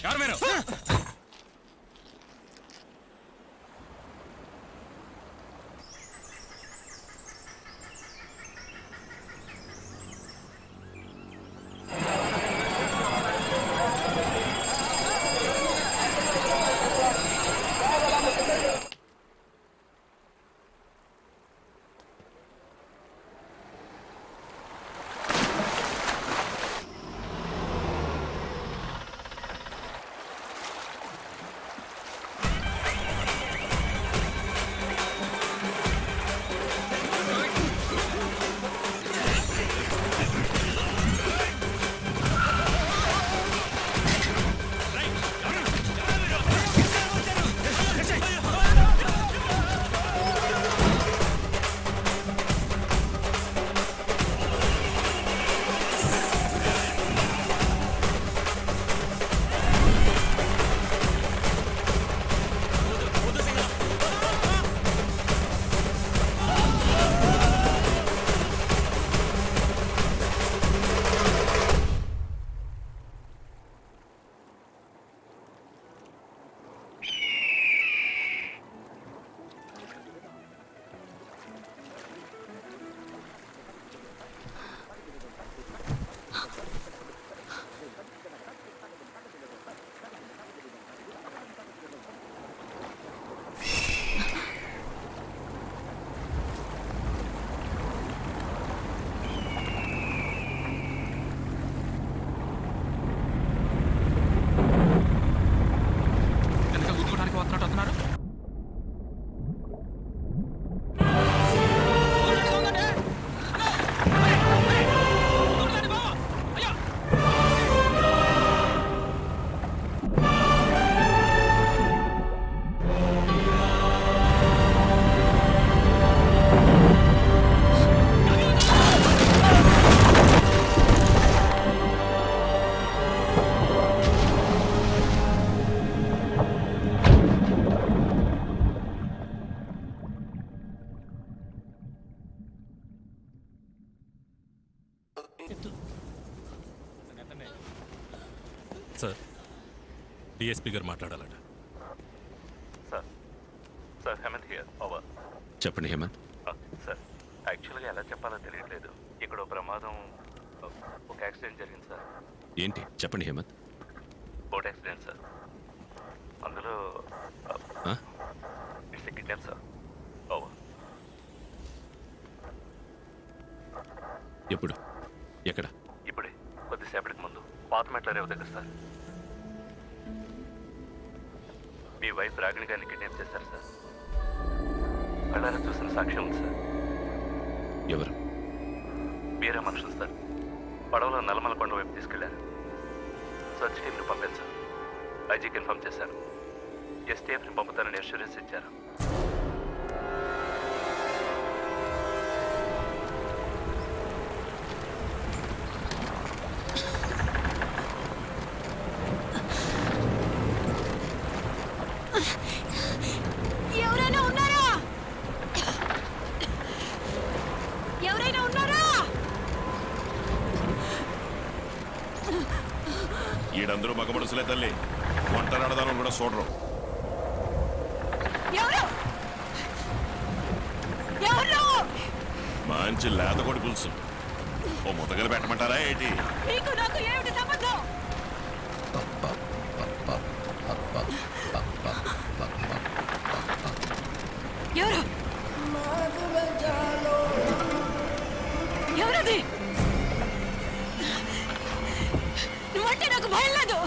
ఎవరు మీరు? Sir, DSP గారు మాట్లాడాలట. Sir sir Hemant here. Over. చెప్పండి హేమంత్. సార్ యాక్చువల్గా ఎలా చెప్పాలో తెలియట్లేదు. ఇక్కడ ప్రమాదం, ఒక యాక్సిడెంట్ జరిగింది సార్. ఏంటి చెప్పండి హేమంత్. Boat accident sir. అందులో ఇట్స్ కిడ్నాప్ సార్. ఓవర్. ఎప్పుడు, ఎక్కడ? ఇప్పుడే కొద్దిసేపటికి ముందు పాత మెట్ల రేవు దగ్గర సార్. మీ వైఫ్ రాగిణి గారిని కిడ్నాప్ చేశారు సార్. కళ్ళారా చూసిన సాక్ష్యం ఉంది సార్. ఎవరు? మీరే మనుషులు సార్. పడవలో నల్లమల కొండ వైపు తీసుకెళ్లారు. సర్చ్ టీంని పంపాను సార్. ఐజీకి ఇన్ఫార్మ్ చేశారు. ఎస్టీఎఫ్ని పంపుతానని అష్యూరెన్స్ ఇచ్చారు. ఎవరైనా ఉన్నారా? ఎవరైనా ఉన్నారా? ఈడందరూ మగ మనుషులే తల్లి. ఒంటరాడదాను కూడా చూడరు. ఎవరు? ఎవరు? మంచి లేత కొడి పులుసు. ఓ ముతగలు పెట్టమంటారా ఏంటి? మీకు నాకు ఏమిటి సంబంధం? ఎవరు? ఎవరది? నువ్వంటే నాకు భయం లేదు.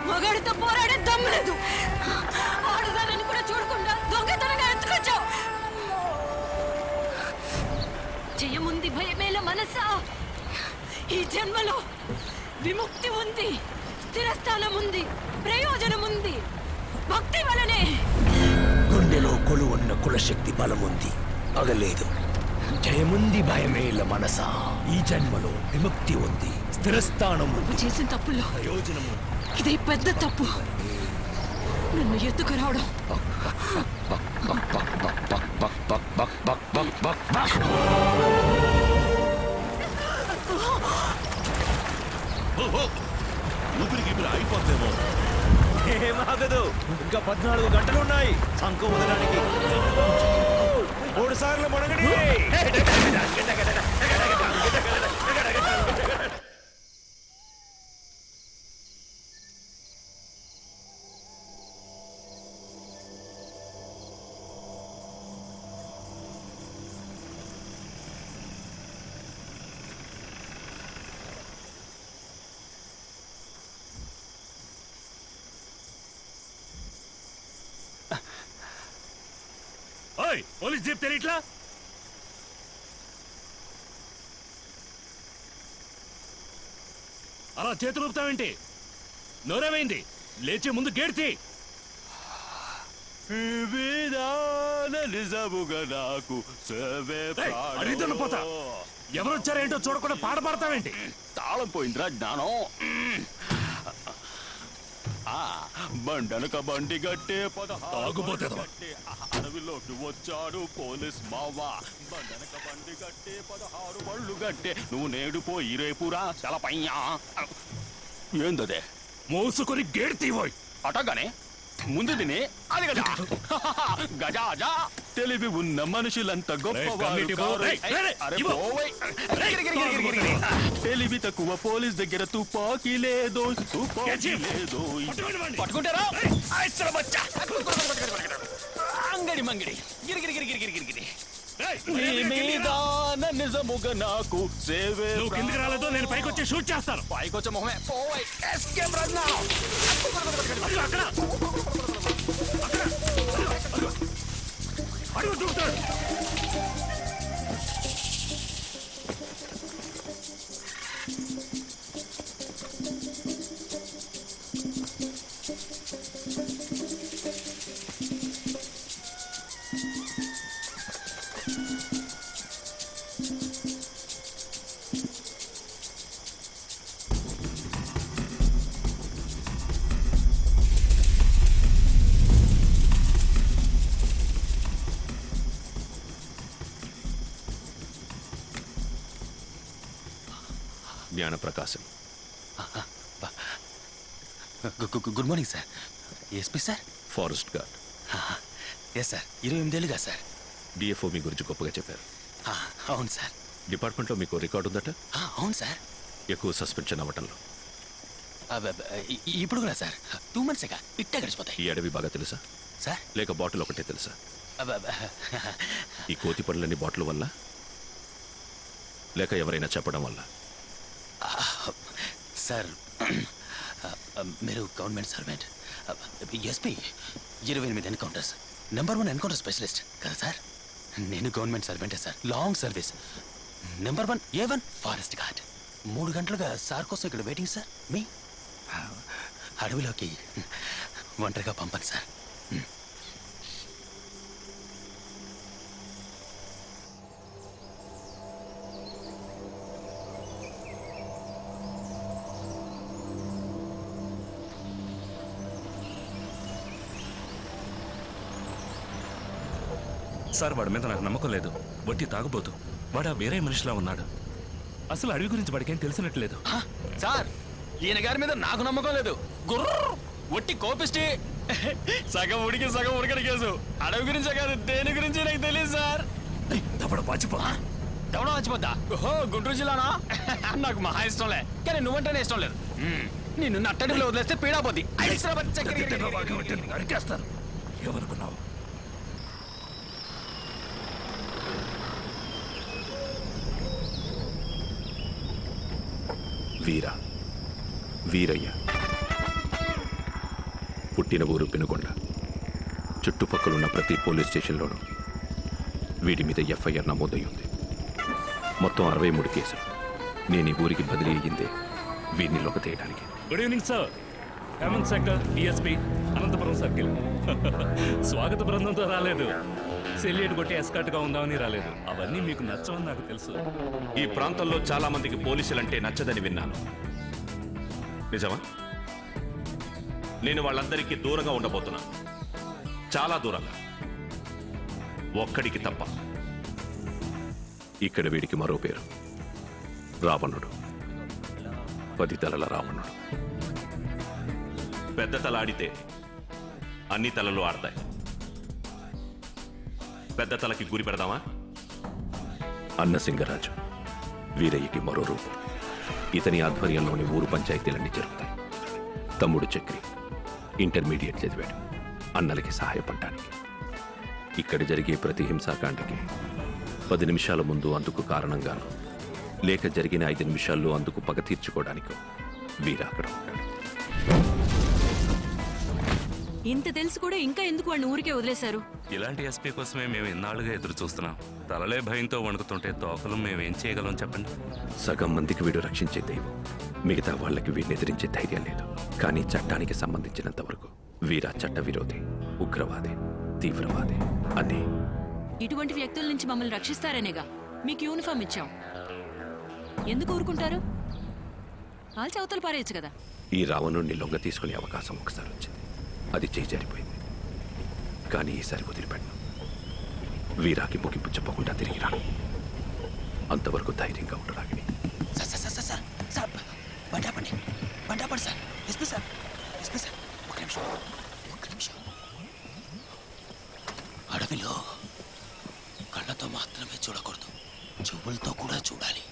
మగాడితో పోరాడే దమ్ము లేదు. ఆడుదానని కూడా చూడకుండా దొంగతనంగా ఎత్తుకొచ్చావు. జయముంది భయమేల మనసా. ఈ జన్మలో విముక్తి ఉంది, స్థిరస్థానం ఉంది, ప్రయోజనం ఉంది. భక్తి వలనే. గుండెలో కొలువున్న కులశక్తి బలముంది, అగలేదు. జయముంది భయమేల మనసా. ఈ జన్మలో విముక్తి ఉంది, స్థిరస్థానం ఉంది. నువ్వు చేసిన తప్పుల్లో ప్రయోజనము ఇదే పెద్ద తప్పు. నన్ను ఎత్తుకురావడం. ఊపిరికి ఇప్పుడు అయిపోతేమో. ఏమాగదు, ఇంకా 14 గంటలు ఉన్నాయి శంఖం వదలడానికి. 3 సార్లు మొడగడి. ఓయ్ పోలీస్ జీప్ తెలియట్లా? అలా చేతులు ఊపుతావేంటి? నోరేమైంది? లేచే ముందు గేడ్తి. నిజముగా నాకు సేవే అడిగితే పోతా. ఎవరొచ్చారేంటో చూడకుండా పాట పాడతావేంటి? తాళం పోయిందిరా జ్ఞానం. బండనక బండి గట్టే తాగుబోతేదవా. అడవిలోకి వచ్చాడు పోలీస్ మావా. బండనక బండి గట్టే 16 బళ్ళు గట్టే. నువ్వు నేడు పోయి రేపురా సెలపయ్యా. ఏందదే మోసుకొని గేడ్తి పోయి. అటగానే ముందు తిని అది గజ గజాజా. తెలివి ఉన్న మనుషులంత గొప్పవారు కారు. అరే పోవై. తెలివి తక్కువ పోలీస్ దగ్గర తుపాకీ లేదు, తుపాకీ లేదు. పట్టుకుంటారా? అంగడి మంగడి గిరిగిరి గిరిగిరి గిరిగిరి. నీ మీద నిజముగా నాకు సేవే. నువ్వు కిందికి రాలేదో నేను పైకి వచ్చి షూట్ చేస్తాను. పైకొచ్చే మొహమే పోవై. Escape run now. అక్కడ అడుగు దూకుతాడు. Gnanaprakasam. Good morning sir. SP sir? Forest guard. Yes sir. 28 ఏళ్ళుగా సార్. డిఎఫ్ఓ మీ గురించి గొప్పగా చెప్పారు. అవును సార్. డిపార్ట్మెంట్లో మీకు రికార్డు ఉందట. అవును సార్. ఎక్కువ సస్పెన్షన్ అవ్వటంలో. ఇప్పుడు కూడా సార్ 2 months ఇట్టే గడిచిపోతాయి. ఈ అడవి బాగా తెలుసా సార్? లేక బాటిల్ ఒకటే తెలుసా? ఈ కోతి పనులన్నీ బాటిల్ వల్ల లేక ఎవరైనా చెప్పడం వల్ల? సార్ మీరు government servant. SP 28 encounters, number 1 encounter specialist కదా సార్? నేను గవర్నమెంట్ సర్వెంటే sir. Long service, number 1 A1 forest guard. 3 గంటలుగా సార్ కోసం ఇక్కడ వెయిటింగ్ సార్. మీ అడవిలోకి ఒంటరిగా పంపండి సార్. సార్ వాడి మీద నాకు నమ్మకం లేదు. వట్టి తాగుబోతు. వాడు వేరే మనిషిలా ఉన్నాడు. అసలు అడవి గురించి వాడికేం తెలిసినట్లేదు. సార్ ఈయన గారి మీద నాకు నమ్మకం లేదు. గుర్ర ఒట్టి కోపిస్టి. సగం ఉడికి సగం ఉడకడి కేసు. అడవి గురించే కాదు దేని గురించి నాకు తెలియదు సార్. తప్పుడు పాచిపో. దవడం వచ్చిపోద్దా? ఓహో గుంటూరు జిల్లానా? నాకు మహా ఇష్టంలే, కానీ నువ్వంటేనే ఇష్టం లేదు. నిన్ను నట్టడిలో వదిలేస్తే పీడాపోద్ది. అరికేస్తాను. ఏమనుకున్నావు? వీర, వీరయ్య. పుట్టిన ఊరు పెనుకొండ. చుట్టుపక్కలున్న ప్రతి పోలీస్ స్టేషన్లోనూ వీడి మీద ఎఫ్ఐఆర్ నమోదై ఉంది. మొత్తం 63 కేసులు. నేను ఈ ఊరికి బదిలీ అయ్యిందే వీడిని లోక తీయడానికి. Good evening sir. Hemanth Shankar, DSP, Anantapuram circle. స్వాగత బృందంతో రాలేదు. సెల్యూట్ కొట్టి ఎస్కాట్గా ఉందామని రాలేదు. అవన్నీ మీకు నచ్చవని నాకు తెలుసు. ఈ ప్రాంతంలో చాలా మందికి పోలీసులంటే నచ్చదని విన్నాను. నిజమా? నేను వాళ్ళందరికీ దూరంగా ఉండబోతున్నాను. చాలా దూరంగా. ఒక్కడికి తప్ప. ఇక్కడ వీడికి మరో పేరు రావణుడు. 10 తలల రావణుడు. పెద్ద తల ఆడితే అన్ని తలలు ఆడతాయి. పెద్ద తలకి గురి పెడదామా? అన్నసింగరాజు వీరయ్యకి మరో రూపం. ఇతని ఆధ్వర్యంలోని ఊరు పంచాయతీలన్నీ జరుగుతాయి. తమ్ముడు చక్రి ఇంటర్మీడియట్ చదివాడు అన్నలకి సహాయపడడానికి. ఇక్కడ జరిగే ప్రతి హింసాకాండకి 10 నిమిషాల ముందు అందుకు కారణంగాను, లేక జరిగిన 5 నిమిషాల్లో అందుకు పగ తీర్చుకోవడానికి వీర అక్కడ ఉంటాడు. ఇంత తెలుసు కూడా ఇంకా ఎందుకు వాడిని ఊరికే వదిలేశారు? ఇలాంటి ఎస్పీ కోసమే మేము ఇన్నాళ్ళుగా ఎదురు చూస్తున్నాం. తలలే భయంతో వణుకుతుంటే తోకలు మేమేం చేయగలం చెప్పండి? సగం మందికి వీడు రక్షించే దైవం, మిగతా వాళ్ళకి వీడిని ఎదిరించే ధైర్యం లేదు. కానీ చట్టానికి సంబంధించినంత వరకు వీర చట్ట విరోధి, ఉగ్రవాది, తీవ్రవాది అన్నీ. ఇటువంటి వ్యక్తుల నుంచి మమ్మల్ని రక్షిస్తారనేగా మీకు యూనిఫామ్ ఇచ్చాం. ఎందుకు ఊరుకుంటారు? ఆల్చి అవతల పారేయచ్చు కదా. ఈ రావణుణ్ణి లొంగ తీసుకునే అవకాశం ఒకసారి వచ్చింది, అది చేజారిపోయింది. కానీ ఈసారి వదిలిపెట్టను. వీరాకి ముగింపు చెప్పకుండా తిరిగి రాను. అంతవరకు ధైర్యంగా ఉండు Ragini. Sir sir sir sir sir బండాపండి sir. SP sir, SP sir, ఒక్క నిమిషం. అడవిలో కళ్ళతో మాత్రమే చూడకూడదు, చెవులతో కూడా చూడాలి.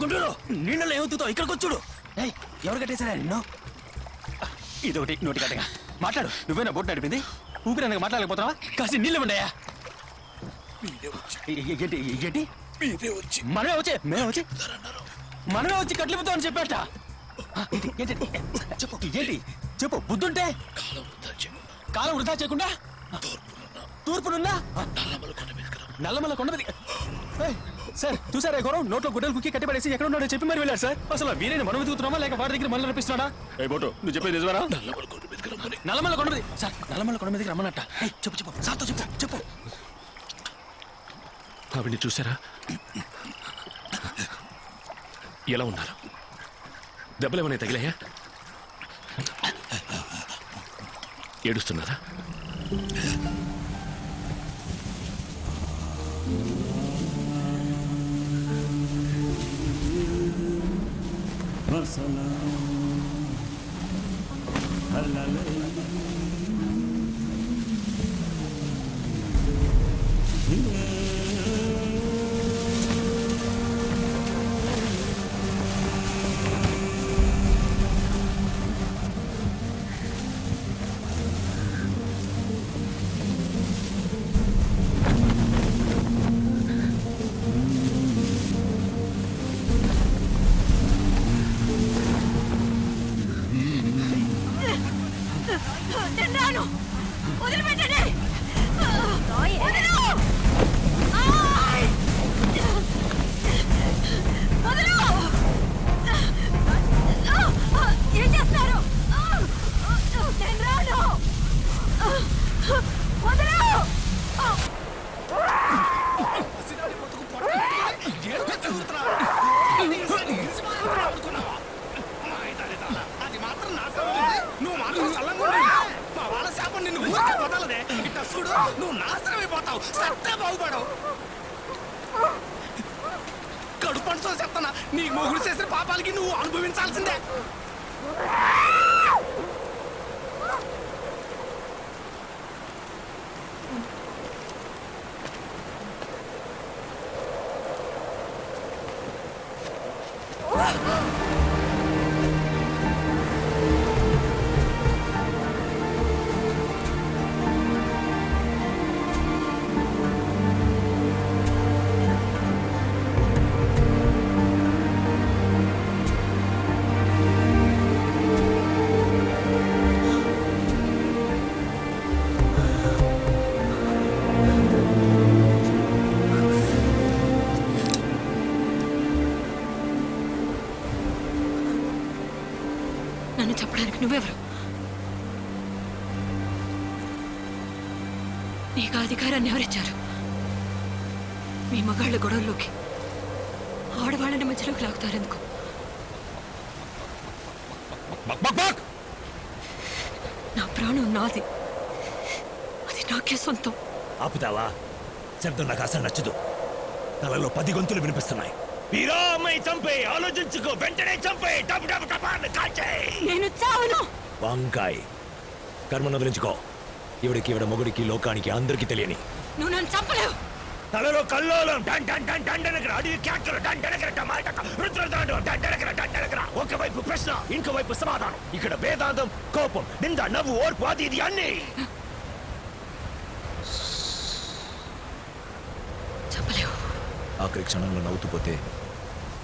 గుంటూరు నీళ్ళలో ఏమవుతుందో ఇక్కడికి వచ్చుడు. ఎవరు కట్టేశారా నిన్ను? ఇదొకటి నోటి కట్టగా మాట్లాడు. నువ్వేనా బోట్ నడిపింది? ఊపిరి అనగా మాట్లాడలేకపోతున్నావా? కాసి నీళ్ళు ఉండయా? మనమే వచ్చి కట్లిపోతామని చెప్పాట. చెప్పు బుద్ధుంటే. కాలం వృధా చేయకుండా తూర్పునున్నా నల్లమల్ల కొండ మీద. సార్ చూసారా ఘోరం? నోట్లో గుడ్డలు కుక్కి కట్టిపడేసి ఎక్కడ ఉన్నాడో చెప్పి మరి వెళ్ళారు సార్. అసలు వీరైనా మనం వెతుకుతున్నామా లేక వాడి దగ్గర మనల్ని రప్పిస్తున్నాడా? బోటు నువ్వు చెప్పేది నిజమేనా? నల్లమల్ల కొండ మీద సార్, నల్లమల్ల కొండ మీదకి రమ్మన్నట్ట. చెప్పు సార్తో చెప్పు. ఆవిడ్ని చూసారా? ఎలా ఉన్నారు? దెబ్బలు ఏమైనా తగిలాయా? ఏడుస్తున్నారా? వదిలిపెట్టండి. ఏం చేస్తున్నారు? నేను రాను. వదలు. అది మాత్రం నువ్వు మాత్రం చల్లంగా మా వాళ్ళ శాపం నిన్ను ఊరికే వదలదే. ఇట్లా చూడు, నువ్వు నాశనమైపోతావు, సత్తే బాగుపడవు. కడుపంతో చెప్తానా, నీ మొగుడు చేసిన పాపాలకి నువ్వు అనుభవించాల్సిందే. నన్ను చెప్పడానికి నువ్వెవరు? నీకు ఆ అధికారాన్ని ఎవరిచ్చారు? మీ మగాళ్ళ గొడవల్లోకి ఆడవాళ్ళని మధ్యలోకి లాగుతారెందుకు? నా ప్రాణం నాది, అది నాకే సొంతం. ఆపుతావా? శబ్దం నాకు అసలు నచ్చదు. తలలో 10 గొంతులు వినిపిస్తున్నాయి. వీరా, అమ్మాయి చంపే, ఆలోచించుకో, వెంటనే చంపే, టప్ టప్ టపాన్ని కాల్చేయ్. నేను చావను. వంకాయ్, కర్మను వదిలించుకో. ఈవిడ మొగుడికి, లోకానికి, అందరికీ తెలియని. నువ్వు నన్ను చంపలేవు. తలలో కల్లోలం, డన్ డన్ డన్ డన్ డనకర, అడిగి క్యాకలు, డన్ డనకర, టమాటక, రుద్రదాడు, డన్ డనకర, డన్ డనకర. ఒకవైపు ప్రశ్న, ఇంకోవైపు సమాధానం. ఇక్కడ వేదాంతం, కోపం, నింద, నవ్వు, ఓర్పు, అది ఇది అన్నీ. చంపలేవు. ఆఖరి క్షణంలో నవ్వుతూ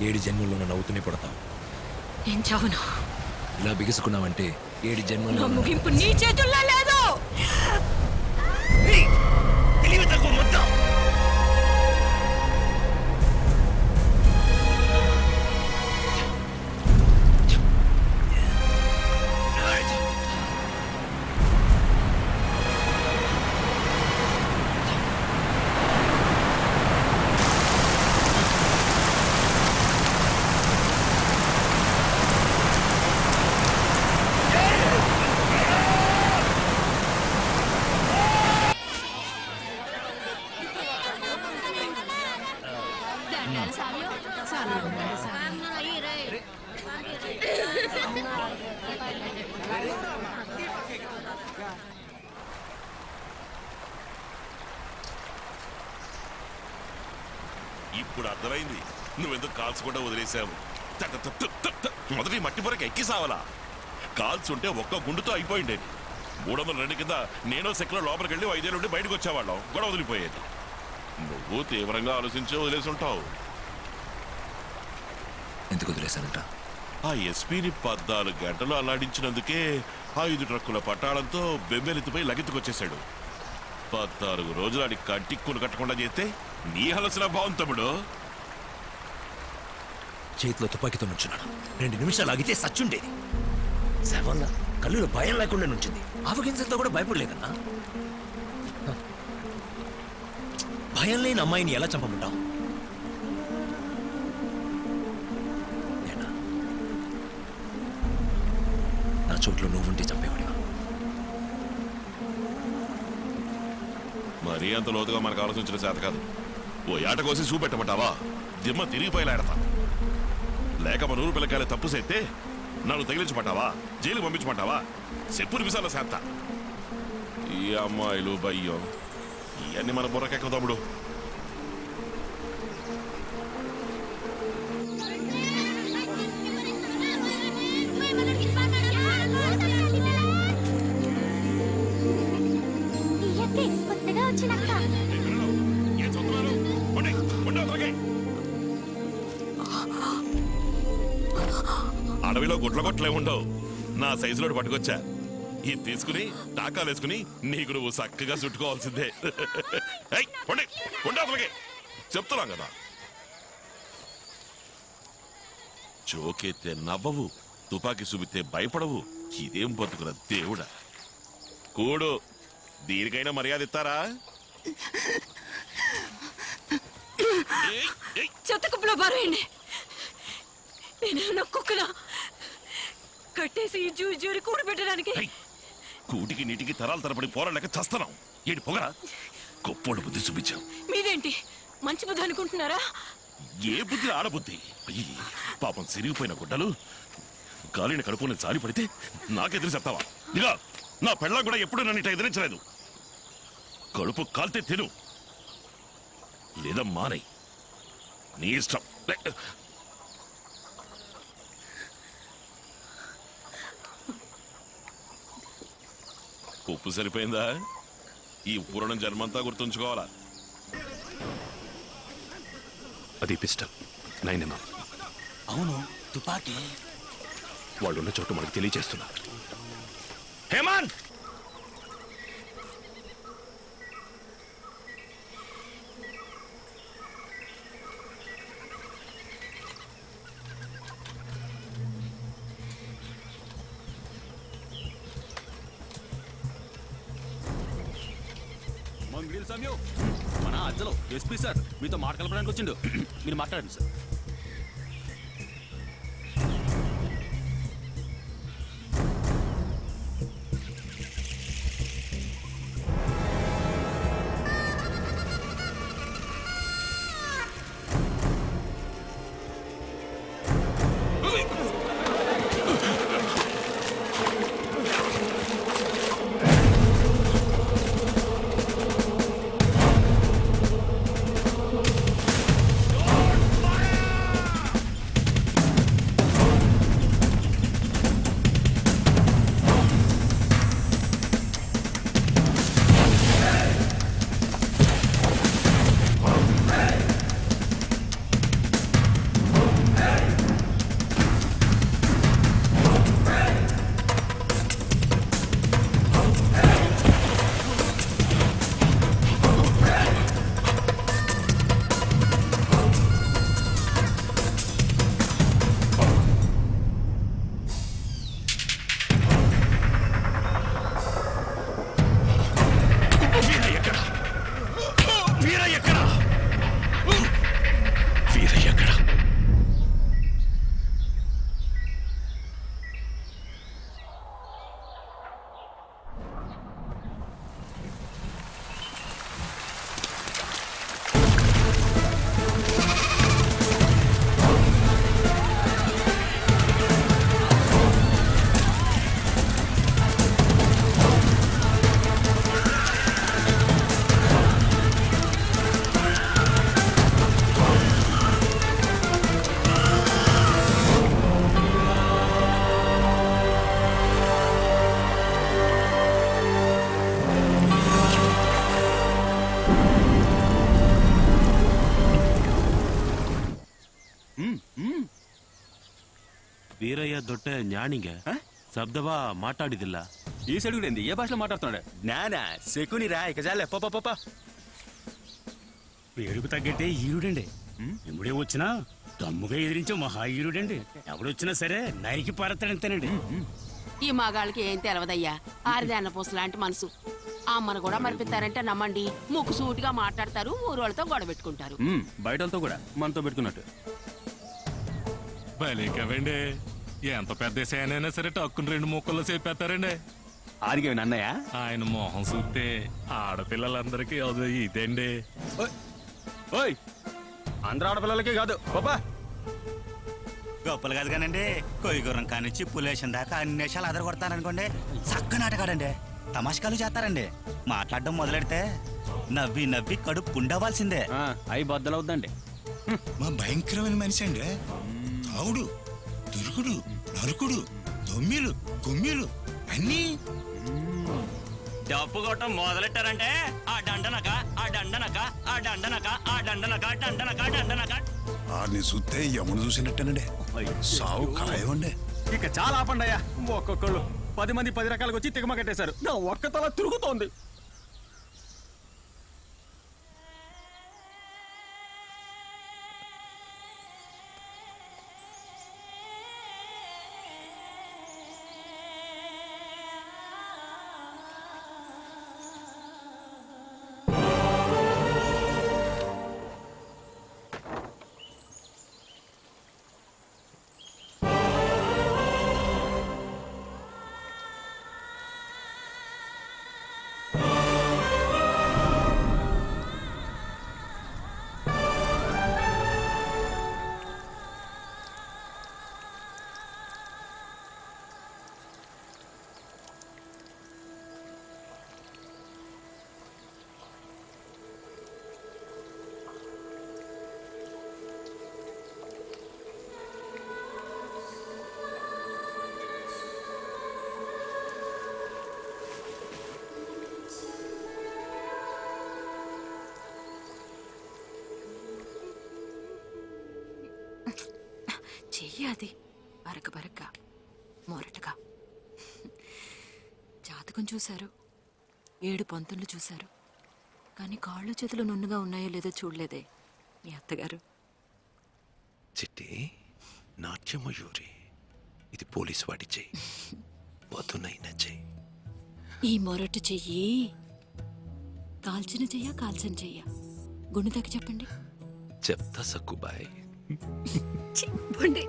7 జన్మల్లోనూ నవ్వుతూనే పడతావు. నేను చావను. ఇలా బిగుసుకున్నావంటే 7 నా జన్మల్లో ముగింపు నీ చేతుల్లో లేదు. తెలివి తక్కువ ముద్ద. ఇప్పుడు అర్థమైంది నువ్వెందుకు కాల్చకుండా వదిలేసావు. మొదటి మట్టి పొరకి ఎక్కి సావలా. కాల్చుంటే ఒక్క గుండుతో అయిపోయిండేది. 302 కింద నేనో సెక్లో లోపలికి వెళ్ళి 5 ఏళ్ళ నుండి బయటకు వచ్చేవాళ్ళం. గొడవ వదిలిపోయేది. నువ్వు తీవ్రంగా ఆలోచించి వదిలేసి ఉంటావు. ఎందుకు వదిలేశానంట? ఆ ఎస్పీని 14 గంటలు అల్లాడించినందుకే 5 ట్రక్కుల పట్టాళంతో బెంబేలెత్తిపోయి లగెత్తుకొచ్చేశాడు. 14 రోజులు ఆడి కంటిక్కులు కట్టకుండా చేస్తే నీ హలసిన బాగుంది తమ్ముడు. చేతిలో తుపాకీతో నుంచున్నాను. 2 నిమిషాలు ఆగితే సచ్చుండేది. శవంగా కళ్ళులో భయం లేకుండా నుంచింది. ఆవగింజలతో కూడా భయపడలేదన్నా. భయం లేని అమ్మాయిని ఎలా చంపమంటావు? నేనా? నా చోట్లో నువ్వుంటే చంపేవాడివా? మరీ అంత లోతుగా మనకు ఆలోచించిన చేత కాదు. ఓ ఏట కోసి చూపెట్టమంటావా? దిమ్మ తిరిగిపోయేలాడతా. లేక మన ఊరు పిల్లకాయలు తప్పు చేస్తే నన్ను తగిలించమంటావా? జైలు పంపించమంటావా? చెప్పు నిమిషాల చేత. ఈ అమ్మాయిలు భయ్యం ఇవన్నీ మన బుర్రకెక్క తమ్ముడు. ఏం చూస్తున్నారు? ఉండి, ఉండి అవతలకి. అడవిలో గుట్లగొట్లే ఉండవు. నా సైజులో పట్టుకొచ్చా. ఇది తీసుకుని టాకాలు వేసుకుని నీకు నువ్వు చక్కగా చుట్టుకోవాల్సిందే. చెప్తున్నాం కదా. జోకెత్తే నవ్వవు, తుపాకీ చూపితే భయపడవు. ఇదేం బతుకుల దేవుడా. కూడు, దీనికైనా మర్యాద ఇస్తారా? చెత్త కుప్పలో బారేయండి. నేను కుక్కలా కట్టేసి జూరి కూడి పెట్టడానికి. కూటికి నీటికి తరాల తరబడి పోరాడలేక చస్తున్నాం. ఏంటి పొగరా? గొప్పోడు బుద్ధి చూపించాం. మీదేంటి మంచి బుద్ధి అనుకుంటున్నారా? ఏ బుద్ధి ఆడబుద్ధి. పాపం సిరిగిపోయిన గుడ్డలు గాలిని కడుపుని జారి పడితే నాకెదురు చెప్తావా? ఇక నా పెళ్ళం కూడా ఎప్పుడు నన్ను ఇట్లా ఎదిరించలేదు. కడుపు కాల్తే తిను, లేదా మానై, నీ ఇష్టం. ఉప్పు సరిపోయిందా? ఈ పూరణం జన్మంతా గుర్తుంచుకోవాలా. అది పిస్టల్ 9mm. అవును, తుపాకీ. వాళ్ళున్న చోటు మనకు తెలియజేస్తున్నా. హేమంత్, సమయం మన అజ్జలో ఎస్పీ సార్ మీతో మాట్లాడడానికి వచ్చిండు. మీరు మాట్లాడండి సార్. ವೀರಯ್ಯ ದೊಡ್ಡ ಜ್ಞಾನಿಗ ಶಬ್ದವಾ ಮಾತಾಡಿದಿಲ್ಲ. ఈ సైడ్ కూడా ఏంది? ఏ భాషలో మాట్లాడుతున్నాడు? నానా శకుని రా ఇక చాలే పాప. పేరుకు తగ్గట్టే ఈరుడండి. ఎప్పుడే వచ్చినా దమ్ముగా ఎదిరించే మహా ఈరుడండి. ఎవడొచ్చినా సరే నరికి పారతాడంతేనండి. ఈ మగాళ్ళకి ఏం తెలవదయ్యా. ఆరిదాన్న పూస లాంటి మనసు. అమ్మను కూడా మరిపిస్తారంటే నమ్మండి. ముక్కు సూటిగా మాట్లాడతారు, ఊరోళ్ళతో గొడవ పెట్టుకుంటారు. బయటతో కూడా మనతో పెట్టుకున్నట్టు. భలేకవండి, ఎంత పెద్ద సేనైనా సరే టక్కుని 2 ముక్కల్లో చెప్పేస్తారండి. ఆరిగే అన్నయ్య ఆయన మొహం చూస్తే ఆడపిల్లలందరికీ అది ఇదండి. ఓయ్ అందరూ ఆడపిల్లలకే కాదు పాపా. గొప్పలు కాదు కానండి, కొయ్యగుర్రం కానిచ్చి పులేషన్ దాకా అన్ని నిమిషాలు అదర కొడతారనుకోండి. చక్కని ఆటగాడండి. తమాషకాలు చేస్తారండి. మాట్లాడడం మొదలెడితే నవ్వి నవ్వి కడుపు పుండవలసిందే. అవి బద్దలవుద్దండి. మా భయంకరమైన మనిషి అండి. తావుడు, తిరుగుడు, నరుకుడు, దొమ్మిలు, కుమ్మిలు అన్నీ. డప్పు కొట్టం మొదలెట్టారంటే ఆ దండనక ఆ దండనక ఆ దండనక ఆ దండనక దండనక దండనక ఆడిని చూస్తే యమును చూసినట్టేనండి. సావు ఖాయమండి. ఇక చాలా ఆపండి అయ్యా. ఒక్కొక్కళ్ళు 10 మంది 10 రకాలుగా వచ్చి తిగమ కట్టేశారు. నా ఒక్క తల తిరుగుతోంది. చెయ్యాది బరక బరక మొరటగా. జాతకం చూశారు, 7 పంతులు చూశారు, కానీ కాళ్ళు చేతులు నున్నగా ఉన్నాయో లేదో చూడలేదే మీ అత్తగారు. చిట్టి నాట్యమయూరి, ఇది పోలీసు వాడి చెయ్యి. పొద్దునైనా చెయ్యి. ఈ మొరటు చెయ్యి కాల్చిన చెయ్య కాల్చిన చెయ్య గుండె దగ్గర చెప్పండి. చెప్తా సక్కుబాయ్. చెప్పండి.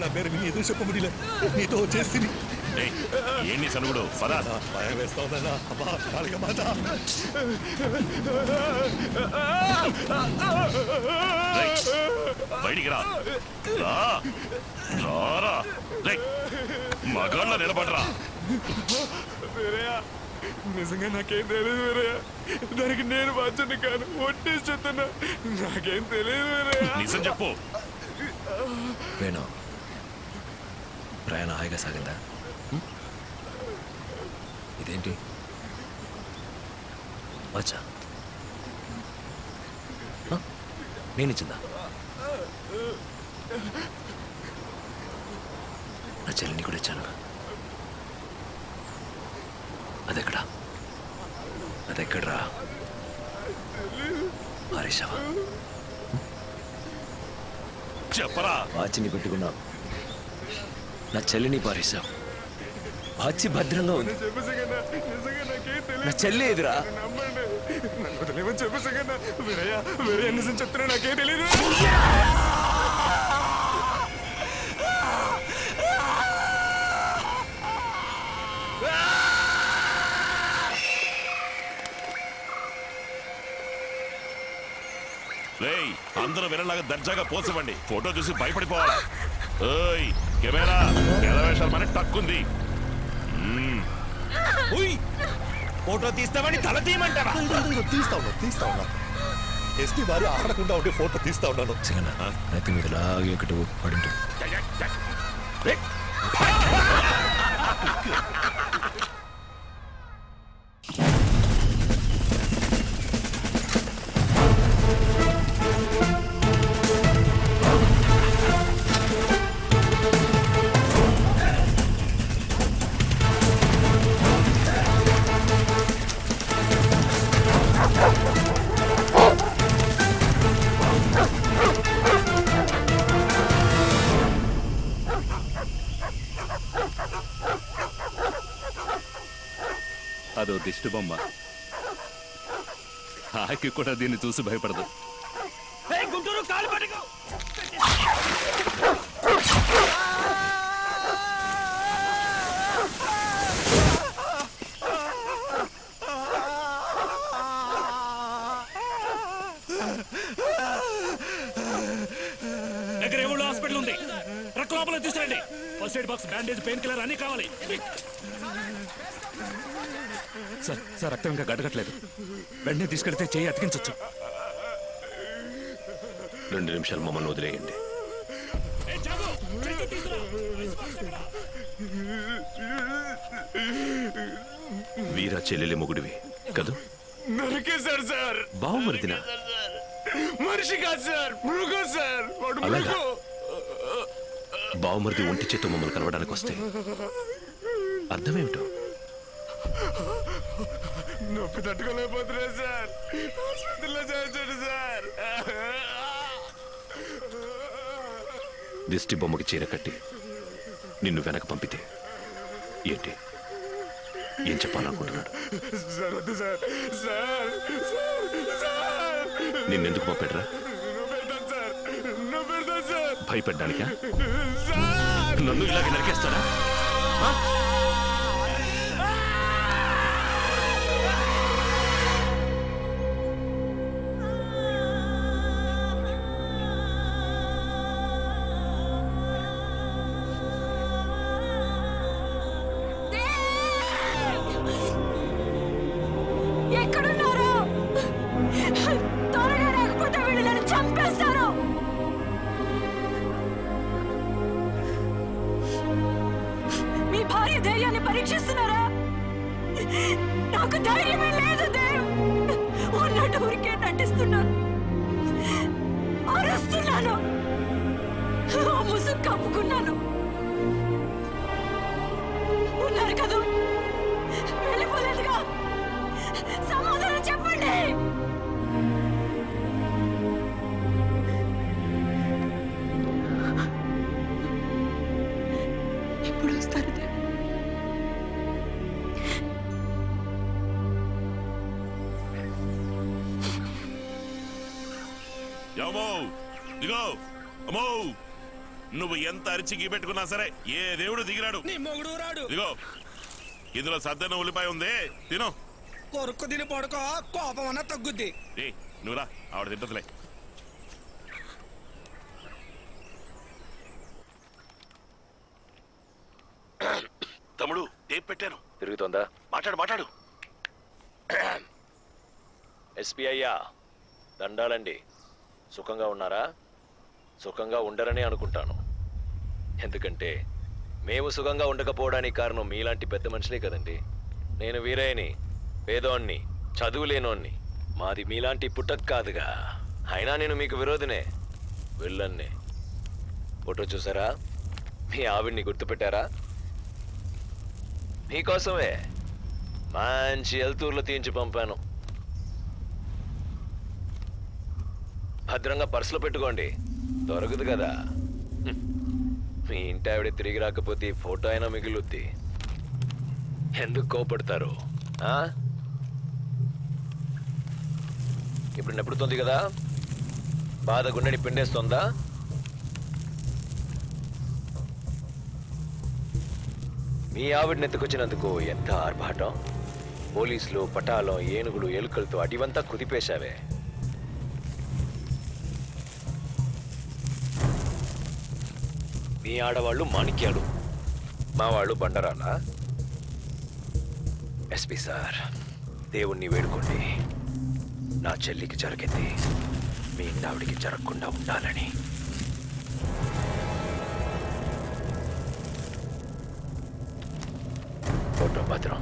నా పేరు నీ ఎదురు చెప్పబడిలే నీతో వచ్చేసి ఏంటి సనుగుడు పదా భయం వేస్తా ఉందన్నా అబ్బా కాళిక మాత బయటికి రా రారా మగాళ్ళ నిలబడరా. నిజంగా నాకేం తెలియదు వేరయ్య, దానికి నేను బాధ్యత కాను, ఒట్టేసి చెప్తున్నా నాకేం తెలియదు వేరయ్య. నిజం చెప్పు. వేణు ప్రయాణం హాయిగా సాగిందా? ఇదేంటి వచ్చా నేను ఇచ్చిందా? నా చెల్లిని కూడా ఇచ్చాను. అదెక్కడా అదెక్కడ్రా? హరీషవా చెప్పరా. వాచిని పెట్టుకున్నావు, నా చెల్లిని పారేశావు. వాచి భద్రంగా ఉంది, నా చెల్లి ఎదురా నిజం చెప్తున్నా నాకే తెలియదు. రేయ్ అందరూ వినలాగా దర్జాగా పోసివ్వండి, ఫోటో చూసి భయపడిపోవాలా. ఓయ్ కెమెరా ఎలవేషన్ మన టక్కుంది. ఫోటో తీస్తామని తల తీయమంటావా? తీస్తా ఉన్నా ఎస్పీ వారు ఆడకుండా ఉంటే ఫోటో తీస్తా ఉన్నాను. అయితే మీద లాగే ఒకటి పడింటుంది. అదో దిష్టి బొమ్మ. ఆకి కూడా దీన్ని చూసి భయపడదు. గుంటూరు కాలు పట్టుకో. దగ్గర ఎవరు హాస్పిటల్ ఉంది, ట్రక్ లోపల తీసుకురండి. First aid box, bandage, pain killer అన్ని కావాలి. సార్ సార్ రక్తం ఇంకా గడ్డగట్లేదు, వెంటనే తీసుకెళ్తే చెయ్యి అతికించవచ్చు. 2 నిమిషాలు మమ్మల్ని వదిలేయండి. వీరా చెల్లెలి మొగుడివి కదూ? నరికేశారు సార్. బావమరిదినా? మనిషి కాదు సార్, మృగం సార్. అలాగా? బావమరిది ఒంటి చేత్తో మమ్మల్ని కలవడానికి వస్తే అర్థమేమిటో? నొప్పి తట్టుకోలేకపోతున్నా సార్, హాస్పిటల్లో చేర్చండి సార్. దిష్టి బొమ్మకి చీర కట్టి నిన్ను వెనక పంపితే ఏంటి, ఏం చెప్పాలనుకుంటున్నాడు? సార్ వద్దు సార్, సార్ నిన్నెందుకు పంపాడురా? భయపెట్టడానికా? నన్ను ఇలాగే నరికేస్తాడా? ఎక్కడున్నారు? త్వరగా రాకపోతే వీళ్ళు నన్ను చంపేస్తారు. మీ భార్య ధైర్యాన్ని పరీక్షిస్తున్నారా? నాకు ధైర్యమే లేదు దేవ్. ఉన్నట్టు ఊరికే నటిస్తున్నాను, అరుస్తున్నాను. ఒప్పుకున్నాను. ఉన్నారు కదా, వెళ్ళిపోలేదుగా. సమాధానం చెప్పండి. ఎప్పుడు వస్తారు? అమ్మో దిగో అమ్మో నువ్వు ఎంత అరిచి గీపెట్టుకున్నా సరే ఏ దేవుడు దిగిరాడు. నీ మొగుడు రాడు. దిగో ఇందులో సద్దన్న ఉల్లిపాయ ఉంది, తిను. కొరుక్కు తిని పడుకో, కోపం అన్న తగ్గుద్ది. నువ్వురా, ఆవిడ తింటదిలే. తమ్ముడు టేప్ పెట్టాను. తిరుగుతోందా? మాట్లాడు. ఎస్పీ అయ్యా, దండాలండి. సుఖంగా ఉన్నారా? సుఖంగా ఉండరని అనుకుంటాను. ఎందుకంటే మేము సుఖంగా ఉండకపోవడానికి కారణం మీలాంటి పెద్ద మనుషులే కదండి. నేను వీరయ్యని, పేదోణ్ణి, చదువులేనోణ్ణి. మాది మీలాంటి పుట్టక్ కాదుగా. అయినా నేను మీకు విరోధినే, విల్లన్నే. ఫోటో చూసారా? మీ ఆవిడ్ని గుర్తుపెట్టారా? మీకోసమే మంచి ఎల్తూర్లో తీయించి పంపాను. భద్రంగా పర్సులో పెట్టుకోండి, దొరకదు కదా. మీ ఇంటి ఆవిడ తిరిగి రాకపోతే ఈ ఫోటో అయినా మిగులుద్ది. ఎందుకు కోపడతారు? ఇప్పుడు నెప్పుడుతుంది కదా, బాధ గుండెని పిండేస్తోందా? మీ ఆవిడని ఎత్తుకొచ్చినందుకు ఎంత ఆర్భాటం. పోలీసులు, పటాలం, ఏనుగులు, ఎలుకలతో అడివంతా కుదిపేశావే. మీ ఆడవాళ్ళు మాణిక్యాలు, మా వాళ్ళు బండరాలా? ఎస్పీ సార్, దేవుణ్ణి వేడుకోండి, నా చెల్లికి జరిగింది మీ ఆవిడికి జరగకుండా ఉండాలని. ఫోటో భద్రం.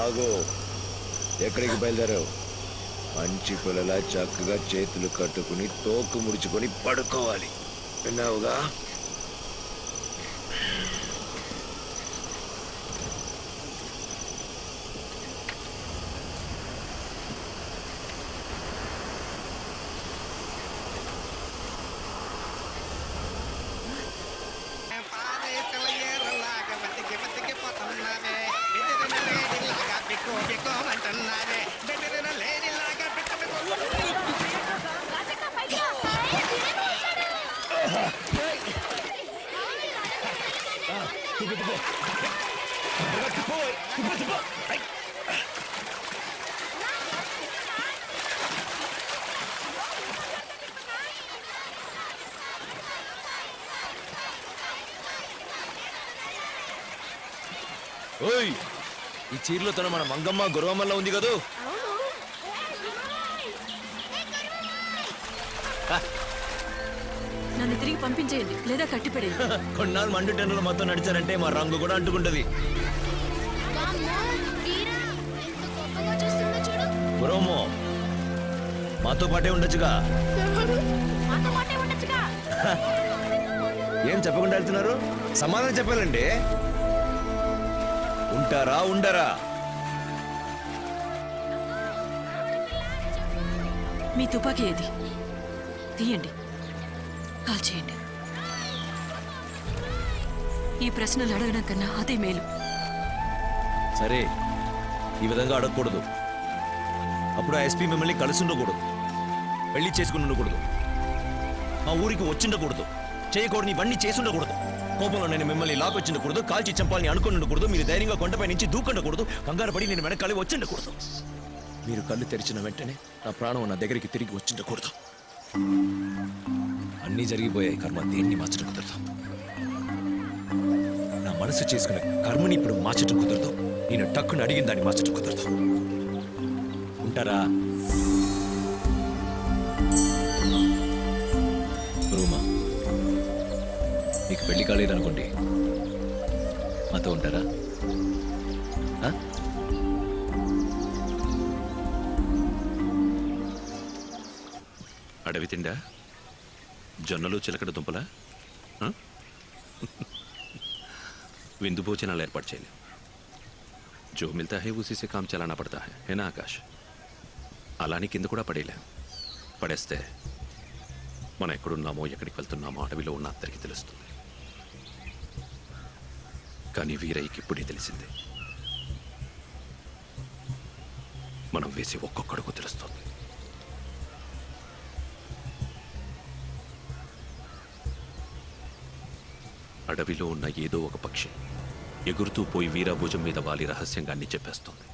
ఆగో, ఎక్కడికి బయలుదేరావు? మంచి పిల్లలా చక్కగా చేతులు కట్టుకుని తోకు ముడుచుకొని పడుకోవాలి, విన్నావుగా? ఓయ్, ఈ చీరలో తన మన మంగమ్మ గురవమ్మలా ఉంది కదూ. నన్ను తిరిగి పంపించేయండి, లేదా కట్టిపడేయండి. కొన్నాళ్ళు మండు టెన్నులు మొత్తం నడిచారంటే మా రంగు కూడా అంటుకుంటది. గురవమ్మో, మాతో పాటే ఉండొచ్చుగా. ఏం చెప్పకుండా వెళ్తున్నారు? సమాధానం చెప్పాలండి. ఉంటారా ఉండరా? మీ తుపాకీ ఏది? తీయండి, కాల్ చేయండి. ఈ ప్రశ్నలు అడగడం కన్నా అదే మేలు. సరే, ఈ విధంగా అడగకూడదు. అప్పుడు ఆ ఎస్పీ మిమ్మల్ని కలిసి ఉండకూడదు, పెళ్లి చేసుకుని ఉండకూడదు, మా ఊరికి వచ్చిండకూడదు, చేయకూడదు ఇవన్నీ చేసి ఉండకూడదు. కోపంలో నేను మిమ్మల్ని లాకొచ్చిండకూడదు, కాల్చి చంపాలని అనుకుని ఉండకూడదు, మీరు ధైర్యంగా కొండపై నుంచి దూకుండకూడదు, కంగారు పడి నేను వెనకాలి వచ్చిండకూడదు. మీరు కళ్ళు తెరిచిన వెంటనే నా ప్రాణం నా దగ్గరికి తిరిగి వచ్చిండకూడదు. అన్నీ జరిగిపోయాయి, కర్మ దేన్ని మార్చడం కుదరదు. నా మనసు చేసుకునే కర్మని ఇప్పుడు మార్చడం కుదరదు. నేను టక్కుని అడిగిన దాన్ని మార్చడం కుదరదు. ఉంటారా? రూమా, మీకు పెళ్లి కాలేదనుకోండి, మాతో ఉంటారా? అడవి తిండా, జొన్నలు చిలకడ దుంపలా? విందు భోజనాలు ఏర్పాటు చేయలేం. जो मिलता है उसी से काम चलाना पड़ता है ना आकाश? అలాని కింద కూడా పడేలే. పడేస్తే మనం ఎక్కడున్నామో ఎక్కడికి వెళ్తున్నామో అడవిలో ఉన్న అందరికీ తెలుస్తుంది. కానీ వీరయ్యకి ఇప్పుడే తెలిసింది. మనం వేసే ఒక్కొక్కడుగు తెలుస్తుంది. అడవిలో ఉన్న ఏదో ఒక పక్షి ఎగురుతూ పోయి వీరాభుజం మీద వాలి రహస్యంగా అన్ని చెప్పేస్తోంది.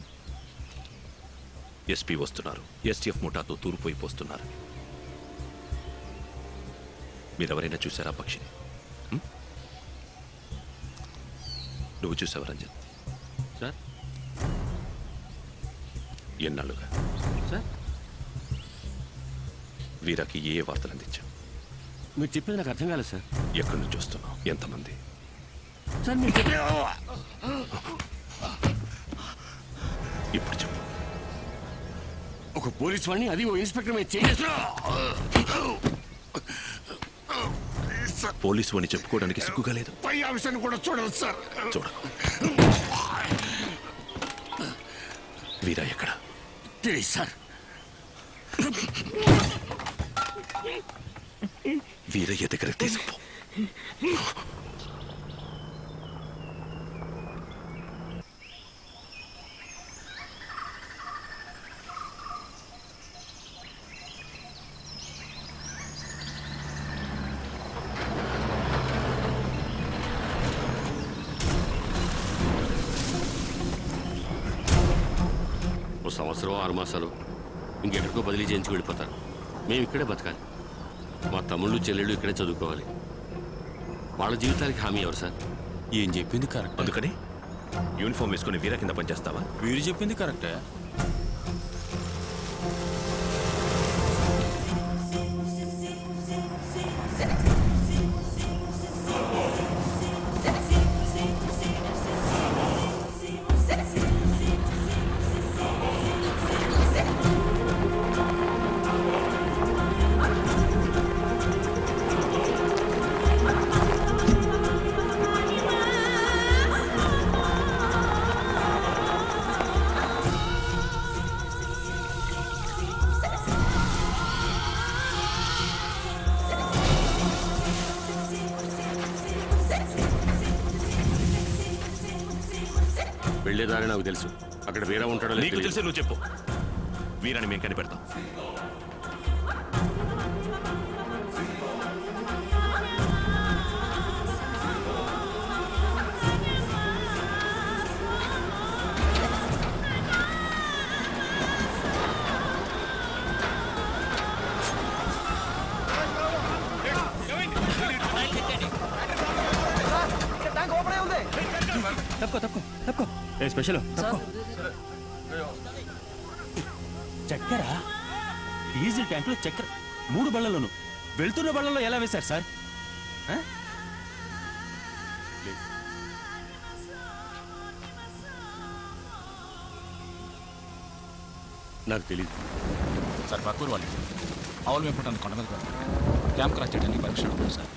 ఎస్పీ వస్తున్నారు, ఎస్టీఎఫ్ ముఠాతో తూర్పుపోయిపోస్తున్నారు. మీరెవరైనా చూసారా పక్షిని? నువ్వు చూసావు రంజన్? సార్ ఎన్నాళ్ళుగా సార్ వీరాకి ఏ వార్తలు అందించావు? మీరు చెప్పేది నాకు అర్థం కాలేదు సార్. ఎక్కడి నుంచి వస్తున్నావు? ఎంతమంది? సార్ మీరు ఇప్పుడు చెప్పు. ఒక పోలీస్ వాడిని, అది ఓ ఇన్స్పెక్టర్ మీద చేస్తున్నా. పోలీసు అని చెప్పుకోవడానికి సిగ్గుగా లేదు? పై ఆఫీసర్ని కూడా చూడదు సార్. చూడకు. వీరా ఎక్కడ? తెలియదు సార్. వీరయ్య దగ్గరకు తీసుకుపో. ఓ సంవత్సరం 6 మాసాలు ఇంకెక్కడికో బదిలీ చేయించి వెళ్ళిపోతారు. మేము ఇక్కడే బతకాలి. మా తమ్ముళ్ళు చెల్లెళ్ళు ఇక్కడే చదువుకోవాలి. వాళ్ళ జీవితానికి హామీ ఎవరు సార్? ఏం చెప్పింది కరెక్ట్. అందుకని యూనిఫామ్ వేసుకుని వీరా కింద పనిచేస్తావా? వీరు చెప్పింది కరెక్టే. వెళ్ళేదారి నాకు తెలుసు. అక్కడ వీరా ఉంటాడో నీకు లేదో తెలిసి నువ్వు చెప్పు. వీరాని మేము కనిపెడతాం. తప్పుకో స్పెషల్ చక్కెర, డీజిల్ ట్యాంకులో చక్కెర 3 బళ్ళలోను. వెళ్తున్న బళ్ళలో ఎలా వేశారు సార్? నాకు తెలియదు సార్. పక్కూరు వాళ్ళు ఆవులు మేపుకుంటాను కొండ మీద క్యాంప్ క్రాస్ చేయడానికి పరీక్ష ఉంటుంది సార్.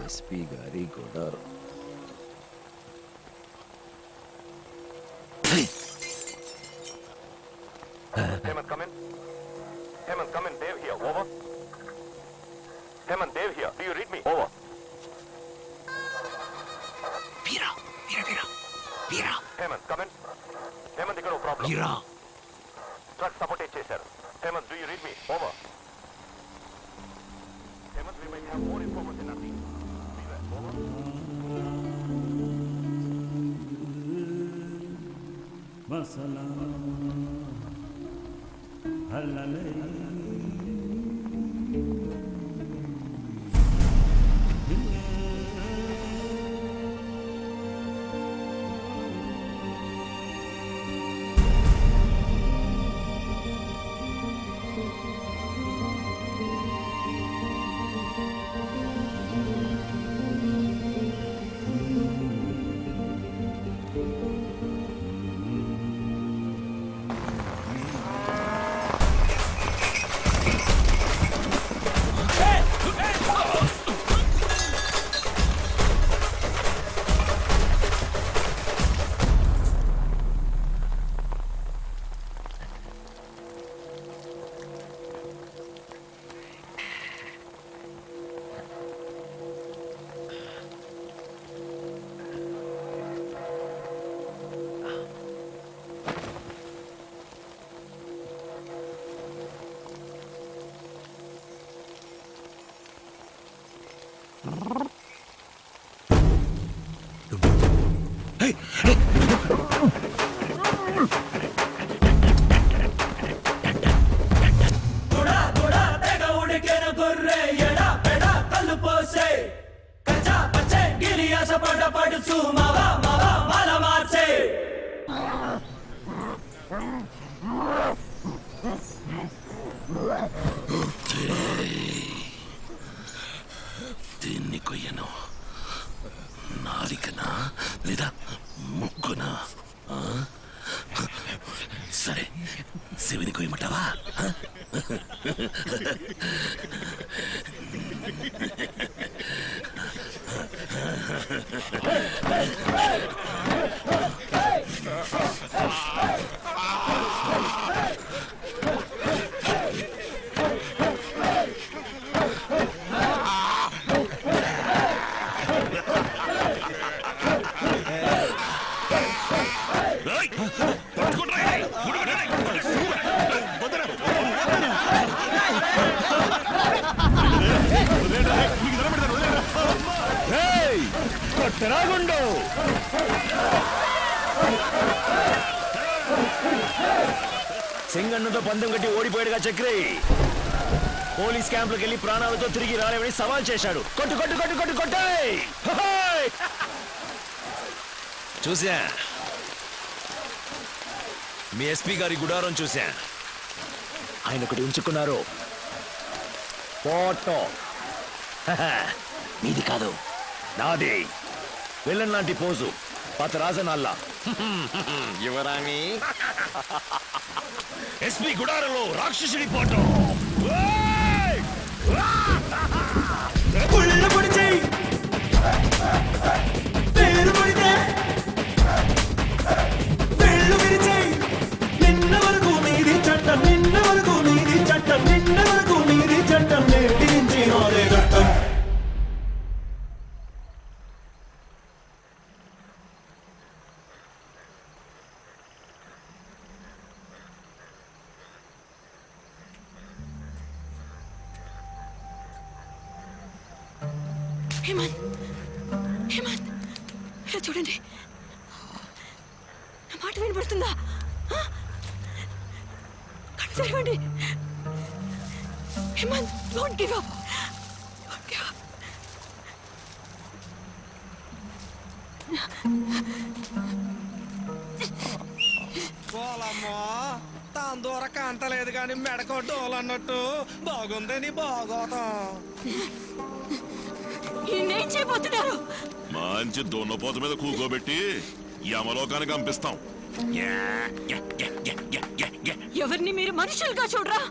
ఎస్పీ గారి గుడారం. Hemant, come in. Hemant, come in. Dev here. Over. Hemant, Dev here. Do you read me? Over. Veera Hemant, come in. Hemant, ఇక్కడ ప్రాబ్లం. వీరా ట్రక్ సపోర్టేజ్ చేశారు. Hemant, do you read me? Over. Hemant, we might have more informers in our team. Over. మసలా హల్లలే దీన్ని కొయ్యను. నాలికనా లేదా ముక్కునా? సరే, శివుని కొయ్యమంటావా? కొట్టరాగుండు. సింగన్నతో పందెం కట్టి ఓడిపోయాడుగా Chakri. Police క్యాంపులకు వెళ్ళి ప్రాణాలతో తిరిగి రాలేమని సవాల్ చేశాడు. కొట్టు కొట్టు కొట్టు కొట్టు కొట్టాయి. చూసా, మీ ఎస్పీ గారి గుడారం చూసా. ఆయన ఒకటి ఉంచుకున్నారు, ఫోటో. మీది కాదు, నాది. విలన్ లాంటి పోజు, పాత రాజనల్లా. యువరాణి ఎస్పీ గుడారంలో రాక్షసుడి ఫోటో. నిన్న వరకు నీది చట్టం, నిన్న వరకు నీది చట్టం, నిన్న వరకు నీది చట్టం, నేటి నుంచి నాదే చట్టం. హేమంత్, హేమంత్, ఇలా చూడండి. నా మాట వినపడుతుందా? కళ్ళు తెరవండి. Hemant, don't give up. Don't give up. పోలమ్మో, తాందూర కాంతలేదు కానీ మెడకో డోలన్నట్టు బాగుందని బాగోతాం. ఏం చేయబోతున్నారు? మంచి దున్నపోత మీద కూకోబెట్టి యమలోకానికి పంపిస్తాం. ఎవరిని మీరు మనుషులుగా చూడరా?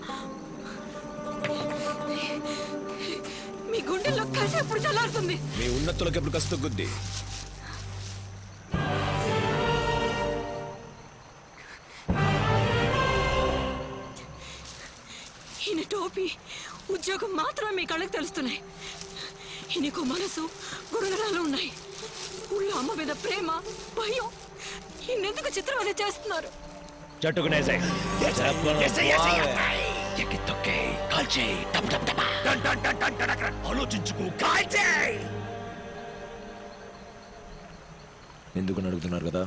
మీ గుండెల్లో కలిసి ఎప్పుడు చల్లారుతుంది? మీ ఉన్నతులకు ఎప్పుడు కస్తు గుద్ది. ఈయన టోపీ ఉద్యోగం మాత్రమే మీ కళ్ళకి తెలుస్తున్నాయి. ఈయనకు మనసు గురుగరాలు ఉన్నాయి. ఊళ్ళో అమ్మ మీద ప్రేమ, భయం. ఈయనెందుకు చిత్రవద చేస్తున్నారు? చట్టుకునేసాయి. ఆలోచించుకు కాల్చేయ్. ఎందుకు అడుగుతున్నారు కదా,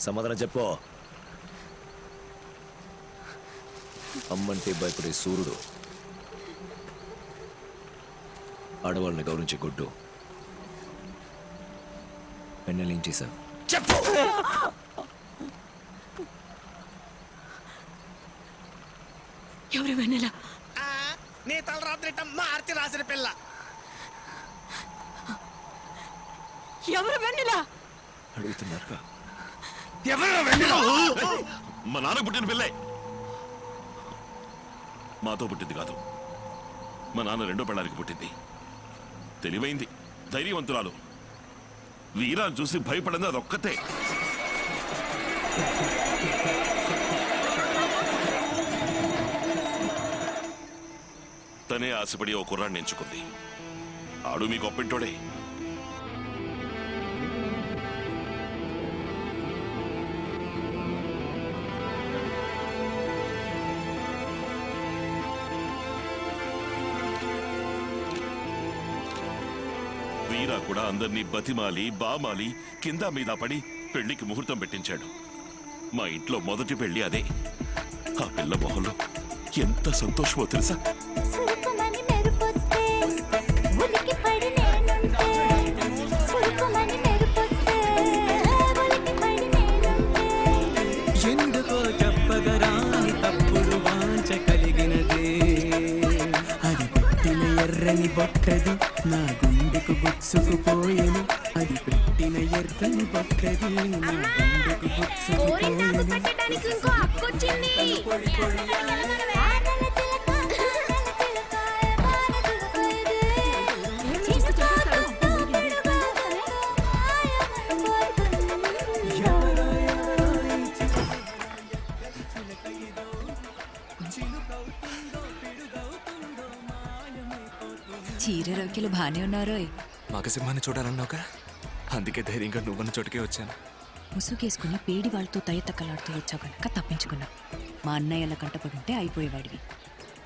సమాధానం చెప్పు. అమ్మంటే భయపడే సూర్యుడు, ఆడవాళ్ళని గౌరవించే గుడ్డు. పెన్నెలేం చేశావు చెప్పు. ఎవరు వెన్నెల? నీ తలరాత్రి మార్చి రాసిన పిల్ల. ఎవరు వెన్నెల? అడుగుతున్నారు. మా నాన్న పుట్టిన పిల్లే. మాతో పుట్టింది కాదు, మా నాన్న రెండో పెళ్ళానికి పుట్టింది. తెలివైంది, ధైర్యవంతురాలు. వీరాన్ని చూసి భయపడింది అదొక్కతే. తనే ఆశపడి ఓ కుర్రాన్ని ఎంచుకుంది. ఆడు మీ గొప్పింటోడే. వీరా కూడా అందరినీ బతిమాలి బామాలి కింద మీద పడి పెళ్లికి ముహూర్తం పెట్టించాడు. మా ఇంట్లో మొదటి పెళ్లి అదే. ఆ పిల్ల మొహంలో ఎంత సంతోషమో తెలుసా. ఎందుకో చెప్పగరాని తప్పుడు వాంచ కలిగినదే, అది పెట్టిన ఎర్రని బొట్టది నా గుండెకు గుచ్చుకుపోయెను. అది పెట్టిన ఎర్రని బొట్టది నా గుండెకు గుచ్చుకుపోయెను. చీర రవికిలు బానే ఉన్నారు. మగసింహాన్ని చూడాలన్నావుగా, అందుకే ధైర్యంగా నువ్వన్న చోటుకే వచ్చాను. ముసుగేసుకుని పేడి వాళ్ళతో తయ్యతక్కలాడుతూ వచ్చావు కనుక తప్పించుకున్నా. మా అన్నయ్యల కంటపడుంటే అయిపోయేవాడివి.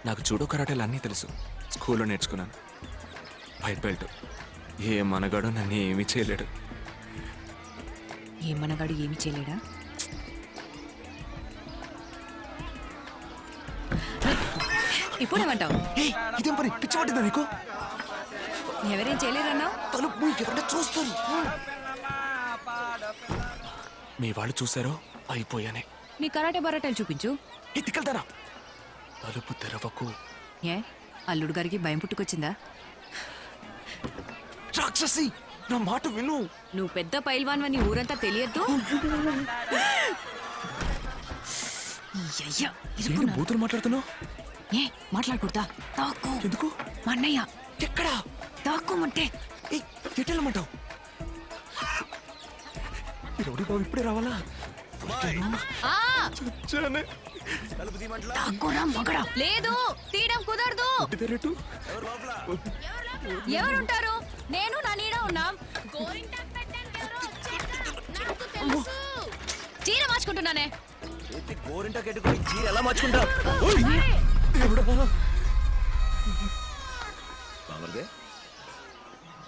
నాకు జూడో కరాటేలు అన్నీ తెలుసు, స్కూల్లో నేర్చుకున్నాను. White belt. ఏ మనగాడు నన్ను ఏమీ చేయలేడు. ఏ మనగాడు ఏమి చేయలేడా? ఇప్పుడేమంటావు? ఇదేం పని, పిచ్చి పట్టిందా నీకు? ఎవరేం చేయలేరన్నావు? తలుపు ఎవరైనా చూస్తారు. మీ వాళ్ళు చూసారో అయిపోయానే. నీ కరాటే బరాటలు చూపించు. ఎత్తికెళ్తారా? తలుపు తెరవకు. ఏ అల్లుడు గారికి భయం పుట్టుకొచ్చిందా? రాక్షసి, నా మాట విను. నువ్వు పెద్ద పైల్వాన్ అని ఊరంతా తెలియద్దు. బూతులు మాట్లాడుతున్నావు? ఏ మాట్లాడకూడదా? దాక్కో. ఎందుకు? మా అన్నయ్య. ఎక్కడా? దాక్కోమంటే ఎట్టెళ్ళమంటావు? రౌడీ బాబు ఇప్పుడే రావాలా? దాక్కోరా మగడా. లేదు, తీయడం కుదరదు. ఎవరుంటారు? నేను నా నీడ ఉన్నాం. చీర మార్చుకుంటున్నానే. ఎలా మార్చుకుంటా?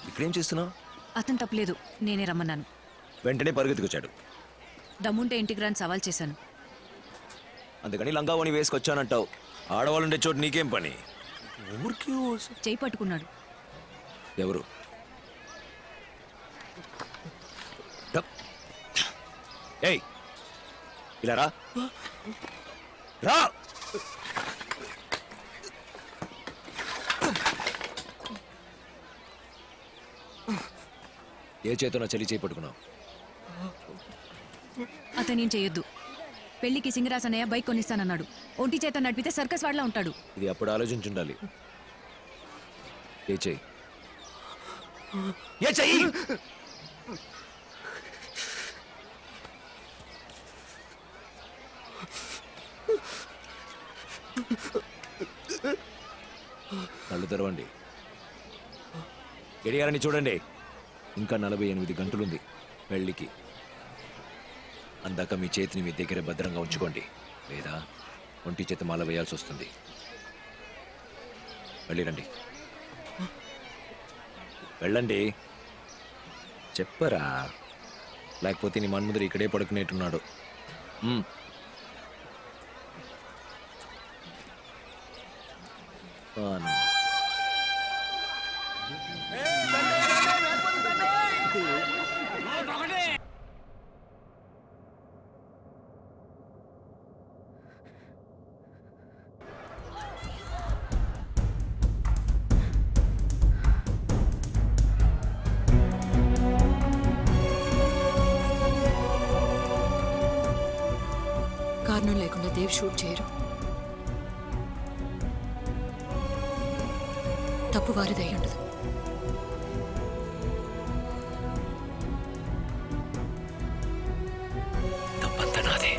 ఇక్కడేం చేస్తున్నావు? అతను తప్పలేదు, నేనే రమ్మన్నాను. వెంటనే పరిగెత్తుకొచ్చాడు. దమ్ముంటే ఇంటికి రాని సవాల్ చేశాను. అందుకని లంగావని వేసుకొచ్చానంటావు. ఆడవాళ్ళుండే చోటు నీకేం పని? ఊరికి చేయి పట్టుకున్నాడు. ఎవరు? ఏయ్, ఇలా రా. రా. ఏ చేతో నా చెల్లి చేయి పట్టుకున్నావు? అతనేం చేయొద్దు. పెళ్లికి సింగరాజ్ అన్నయ్య బైక్ కొనిస్తానన్నాడు. ఒంటి చేత నడిపితే సర్కస్ వాడిలా ఉంటాడు. ఇది అప్పుడు ఆలోచించుండాలి. ఏ చెయ్యి ఏ చెయ్యి కళ్ళు తెరవండి. గడియారని చూడండి. ఇంకా 48 గంటలుంది పెళ్లికి. అందాక మీ చేతిని మీ దగ్గర భద్రంగా ఉంచుకోండి, లేదా ఒంటి చేత మాల వేయాల్సి వస్తుంది. వెళ్ళిరండి. వెళ్ళండి చెప్పరా, లేకపోతే నీ మన్ముదరు ఇక్కడే పడుకునేట్టున్నాడు. కారణం లేకుండా దేవ్ షూట్ చేయరు. తప్పు వారిదై ఉండదు. తప్పంతా నాదే.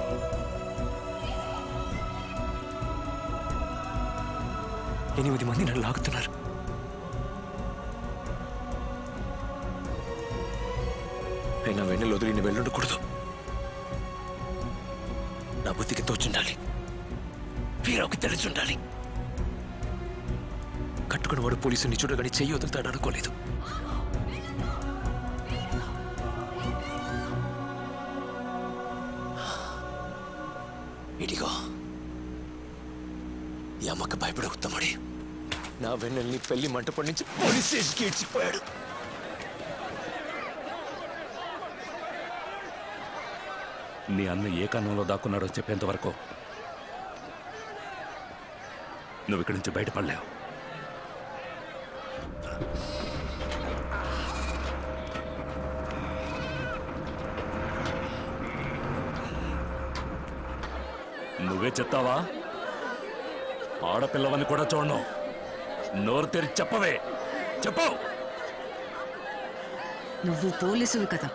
ఎనిమిది మంది నన్ను లాగుతున్నారు. అయినా వెన్నెలు వదిలి నేను వెళ్ళుండకూడదు. నా బుద్ధికి తోచుండాలి, వీరావుకి తెలిసుండాలి. కట్టుకుని వాడు పోలీసుని చూడగానే చెయ్యి వదులుతాడు అనుకోలేదు. ఇదిగో ఈ అమ్మకి భయపడే ఉత్తముడి నా వెన్నెల్ని పెళ్లి మంటపం నుంచి పోలీస్ స్టేషన్కి ఈడ్చిపోయాడు. నీ అన్న ఏ కన్నంలో దాక్కున్నాడో చెప్పేంత వరకు నువ్వు ఇక్కడి నుంచి బయటపడలేవు. నువ్వే చెప్తావా? ఆడపిల్లవని కూడా చూడను. నోరు తెరిచి చెప్పవే, చెప్పు. నువ్వు పోలీసువి కదా,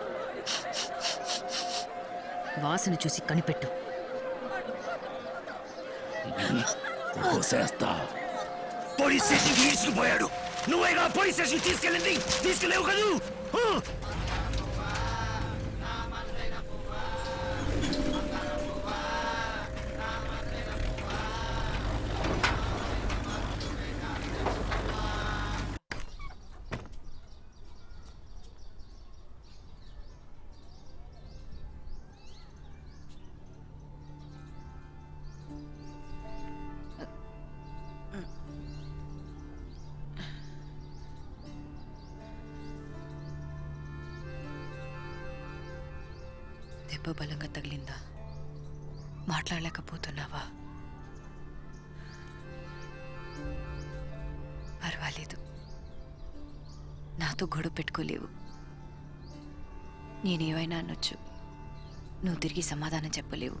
వాసన చూసి కనిపెట్టు. కోసేస్తా. పోలీస్ స్టేషన్కి ఈడ్చుకుపోయాడు. నువ్వేగా పోలీస్ స్టేషన్ తీసుకెళ్ళింది, తీసుకెళ్ళేవు కదూ. దెబ్బ బలంగా తగిలిందా? మాట్లాడలేకపోతున్నావా? పర్వాలేదు, నాతో గొడవ పెట్టుకోలేవు. నేనేమైనా అనొచ్చు, నువ్వు తిరిగి సమాధానం చెప్పలేవు.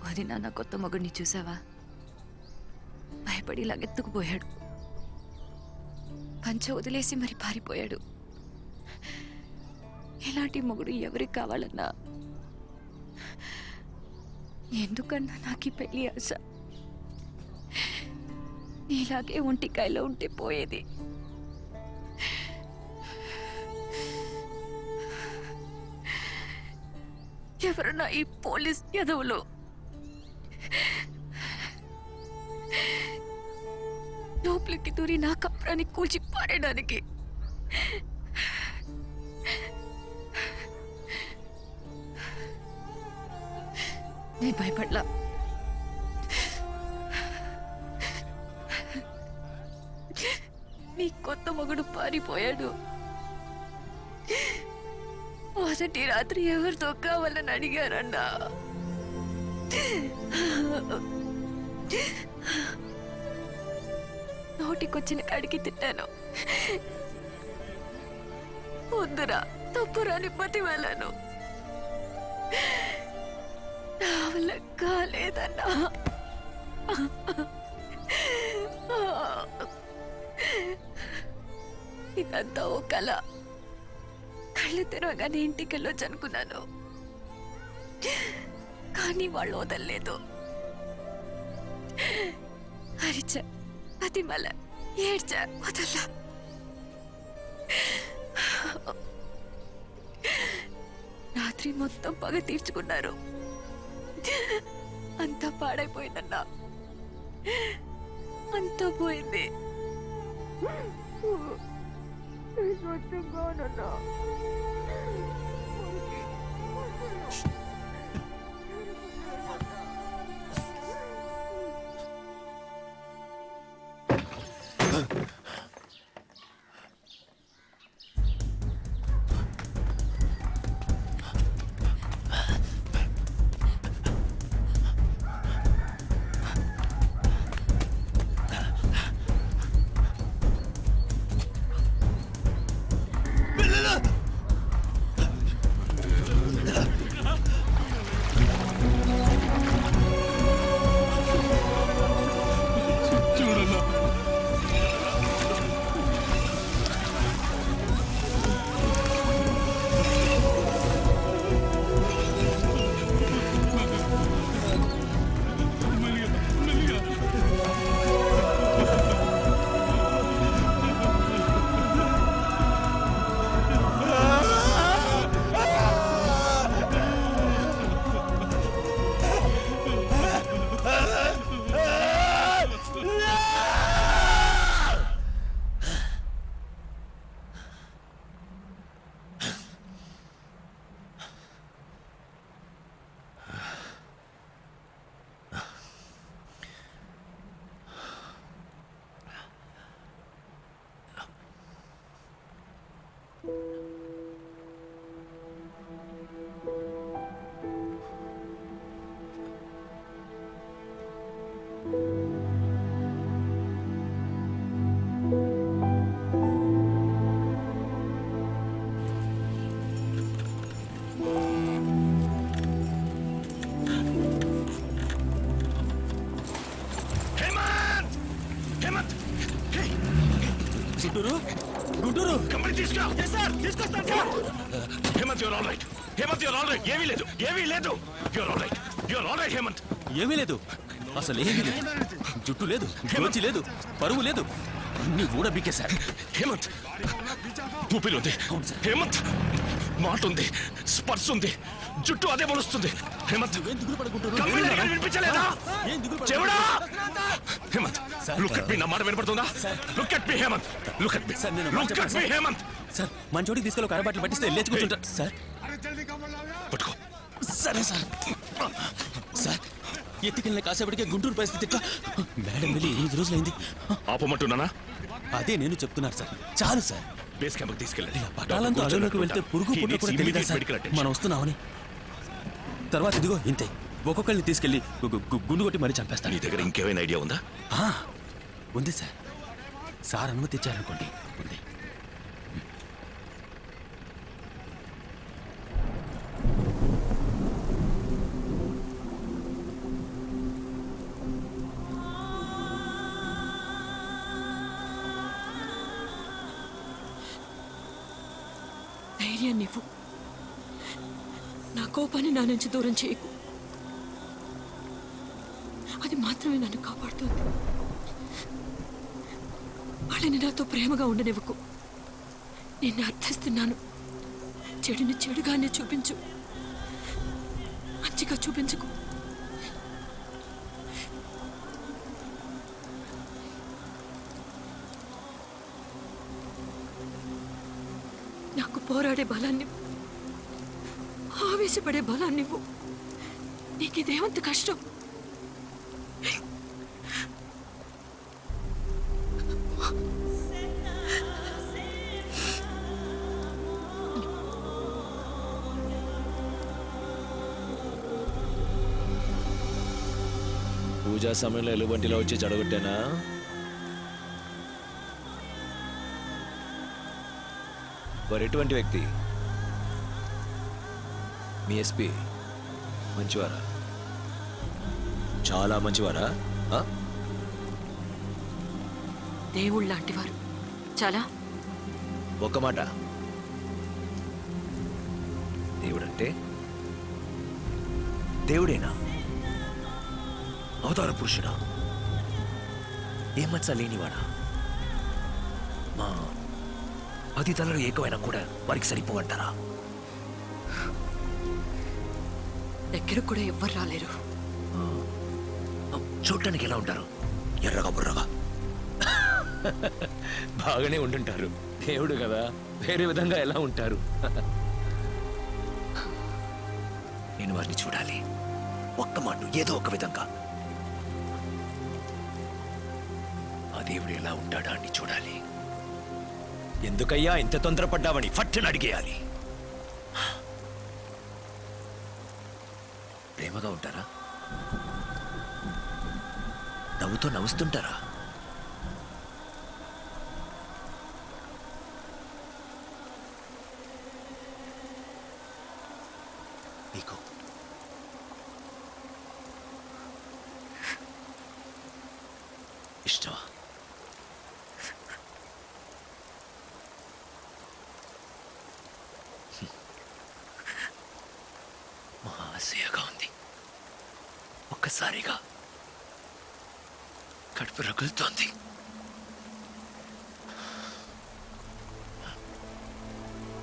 వదినా నా కొత్త మగుడిని చూసావా? భయపడి లగెత్తుకుపోయాడు. పంచ వదిలేసి మరి పారిపోయాడు. ఇలాంటి మొగుడు ఎవరికి కావాలన్నా? ఎందుకన్నా నాకు ఈ పెళ్లి ఆశ? ఇలాగే ఒంటికాయలో ఉంటే పోయేది. ఎవరన్నా ఈ పోలీస్ యదవులు లోపలికి దూరి నా కప్రాన్ని కూల్చి పారేయడానికి నేను భయపడ్లా. నీ కొత్త మొగుడు పారిపోయాడు. మొదటి రాత్రి ఎవరితో కావాలని అడిగారన్నా? నోటికొచ్చిన కాడికి తిట్టాను. వద్దురా, తప్పురాని పతి వెళ్ళాను. నా వల్ల కాలేదన్నా. ఇదంతా ఓ కళ. కళ్ళు తెరవగానే ఇంటికి వెళ్ళొచ్చు అనుకున్నాను, కానీ వాళ్ళు వదలలేదు. అరిచా, అది మళ్ళా ఏడ్చా, వదల్లా. రాత్రి మొత్తం పగ తీర్చుకున్నారు. అంతా పాడైపోయిందన్నా, అంతా పోయింది. గుంటూరు గుంటూరు కంపెనీ తీసుకురా. సార్ తీసుకొస్తాను sir. Hemanth you're all right. Hemanth you're all right. ఏమీ లేదు, ఏమీ లేదు. You're all right, you're all right Hemanth. ఏమీ లేదు, అసలు ఏమీ లేదు. జుట్టు లేదు, గోచి లేదు, పరువు లేదు, అన్ని కూడా బీకేశారు. హేమంత్ ఊపిరి ఉంది. హేమంత్ మాట ఉంది, స్పర్శ ఉంది, జుట్టు అదే మొలుస్తుంది. హేమంత్ వినిపించలేదా? చెవుడా? Hemanth look at me. నా మాట వినపడుతుందా? Look at me Hemanth. Look at me. Look at me Hemanth. Sir మన చోటికి తీసుకెళ్ళి ఒక అరబాట్లు పట్టిస్తే లేచి కూర్చుంటా. సార్ పట్టుకో. సరే సార్. సార్ ఎత్తుకెళ్ళిన కాసేపటికే గుంటూరు పరిస్థితి ఎట్లా? మేడం వెళ్ళి 8 రోజులైంది. ఆపమంటున్నానా? అదే నేను చెప్తున్నాను సార్. చాలు సార్. బేస్ క్యాంప్కి తీసుకెళ్ళండి. పటాలంతో అడవులోకి వెళ్తే పురుగు పుట్ట కూడా తెలియదా సార్ మనం వస్తున్నామని? తర్వాత ఇదిగో ఇంతే, ఒక్కొక్కరిని తీసుకెళ్లి గుండు కొట్టి మరీ చంపేస్తాను. నీ దగ్గర ఇంకేమైనా ఐడియా ఉందా? ఉంది సార్. సార్ అనుమతి ఇచ్చారనుకోండి, ఉంది. ధైర్యం నీవు. నా కోపాన్ని నా నుంచి దూరం చేయకు. అది మాత్రమే నన్ను కాపాడుతుంది. వాళ్ళని నాతో ప్రేమగా ఉండనివ్వకు. నిన్ను అర్థిస్తున్నాను. చెడుని చెడుగానే చూపించు, మంచిగా చూపించుకు. నాకు పోరాడే బలాన్ని, ఆవేశపడే బలాన్నివ్వు. నీకిదేమంత కష్టం? పూజా సమయంలో ఎలుగుబంటిలో వచ్చి చెడగొట్టానా? ఎటువంటి వ్యక్తి? మీ ఎస్పీ మంచివారా? చాలా మంచివారా? దేవుళ్ళ లాంటివారు. చాలా ఒక మాట, దేవుడంటే దేవుడేనా? అవతార పురుషుడా? ఏమచ్చా లేనివాడా? మా 10 తలలు ఏకమైనా కూడా వారికి సరిపోవంటారా? దగ్గర కూడా ఎవ్వరు రాలేరు. చూడటానికి ఎలా ఉంటారు? ఎర్రగా బుర్రగా. బాగానే ఉంటుంటారు. దేవుడు కదా, వేరే విధంగా ఎలా ఉంటారు? నేను వారిని చూడాలి. ఒక్క మాట, ఏదో ఒక విధంగా. ఆ దేవుడు ఎలా ఉంటాడా అని చూడాలి. ఎందుకయ్యా ఇంత తొందరపడ్డావని ఫట్టుని అడిగేయాలి. ప్రేమగా ఉంటారా? నవ్వుతో నవ్వుస్తుంటారా? నీకు ఇష్టమా? ఆశగా ఉంది. ఒక్కసారిగా కడుపు రగులుతోంది.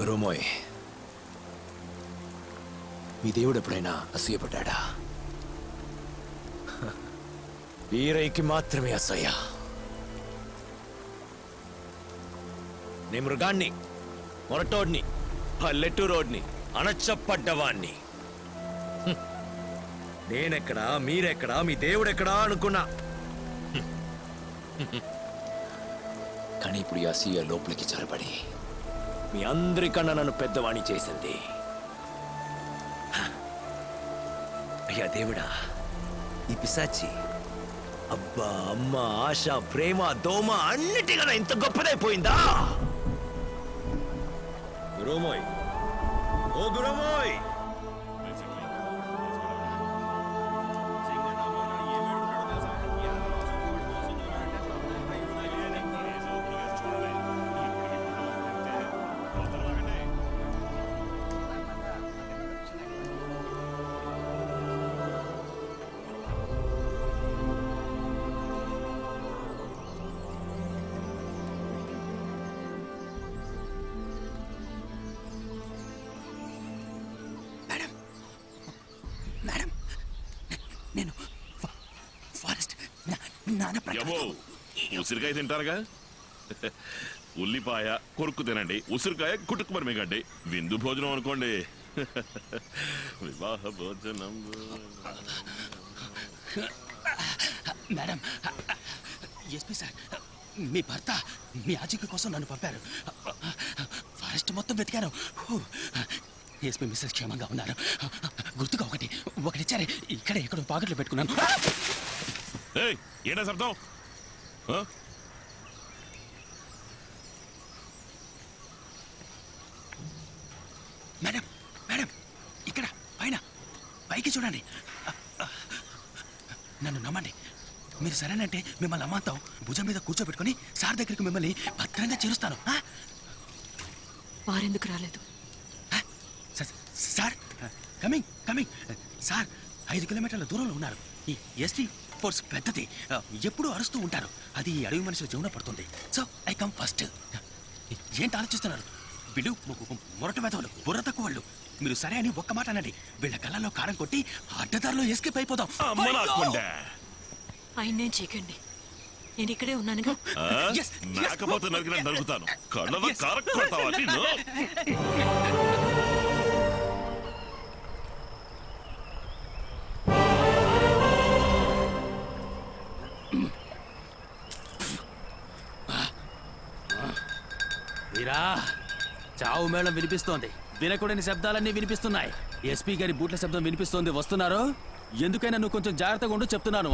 రోమోయ్, మీ దేవుడు ఎప్పుడైనా అసూయపడ్డా? వీరైకి మాత్రమే అసూయ. నే మృగాన్ని, మొరటోడ్ని, పల్లెటూరోడ్ని, అణచపడ్డవాణ్ణి. నేనెక్కడా, మీరెక్కడా, మీ దేవుడెక్కడా అనుకున్నా. కానీ ఇప్పుడు ఈ అసూయ లోపలికి చొరబడి మీ అందరికన్నా నన్ను పెద్దవాణి చేసింది. అయ్యా దేవుడా, ఈ పిశాచి అబ్బా, అమ్మ, ఆశ, ప్రేమ, దోమ అన్నిటికన్నా ఇంత గొప్పదైపోయిందా? గురుమోయ్, ఓ గురుమోయ్, ఉసిరికాయ తింటారుగా? ఉల్లిపాయ కొరుక్కు తినండి, ఉసిరికాయ కుటుక్కుమని మిగండి. విందు భోజనం అనుకోండి. వివాహ భోజనం. మేడం, ఎస్పీ సార్, మీ భర్త మీ ఆచూకీ కోసం నన్ను పంపారు. ఫారెస్ట్ మొత్తం వెతికాను. ఎస్పీ మిస్సెస్ క్షేమంగా ఉన్నారు. గుర్తుగా ఒకటిచ్చారే, ఇక్కడ ఎక్కడో పాకెట్లో పెట్టుకున్నాను. ఏంటా శబ్దం? మేడం, మేడం, ఇక్కడ పైన పైకి చూడండి. నన్ను నమ్మండి. మీరు సరేనంటే మిమ్మల్ని అమ్మాంతం భుజం మీద కూర్చోబెట్టుకుని సార్ దగ్గరికి మిమ్మల్ని భద్రంగా చేరుస్తాను. వారెందుకు రాలేదు? Sir, coming coming. సార్ 5 కిలోమీటర్ల దూరంలో ఉన్నారు. ఈ ఎస్టీ ఫోర్స్ పెద్దది, ఎప్పుడూ అరుస్తూ ఉంటారు. అది ఈ అడవి మనుషుల జీవన పడుతుంది. So I come first. ఏంటి ఆలోచిస్తున్నారు? వీళ్ళు మొరట వెధవలు, బుర్ర తక్కువ వాళ్ళు. మీరు సరే అని ఒక్క మాట అనండి, వీళ్ళ కళ్ళల్లో కారం కొట్టి అడ్డదారిలో ఎస్కేప్ అయిపోదాం. ఆయన్నేం చేయకండి, నేను ఇక్కడే ఉన్నానుగా. నాకపోతే నరుగుతాను. కళ్ళలో కారం కొడతావా నిన్ను? వీరా, చావు మేళం వినిపిస్తోంది. వినకూడని శబ్దాలన్నీ వినిపిస్తున్నాయి. ఎస్పీ గారి బూట్ల శబ్దం వినిపిస్తోంది. వస్తున్నారు. ఎందుకైనా నువ్వు కొంచెం జాగ్రత్తగా ఉండు చెప్తున్నాను.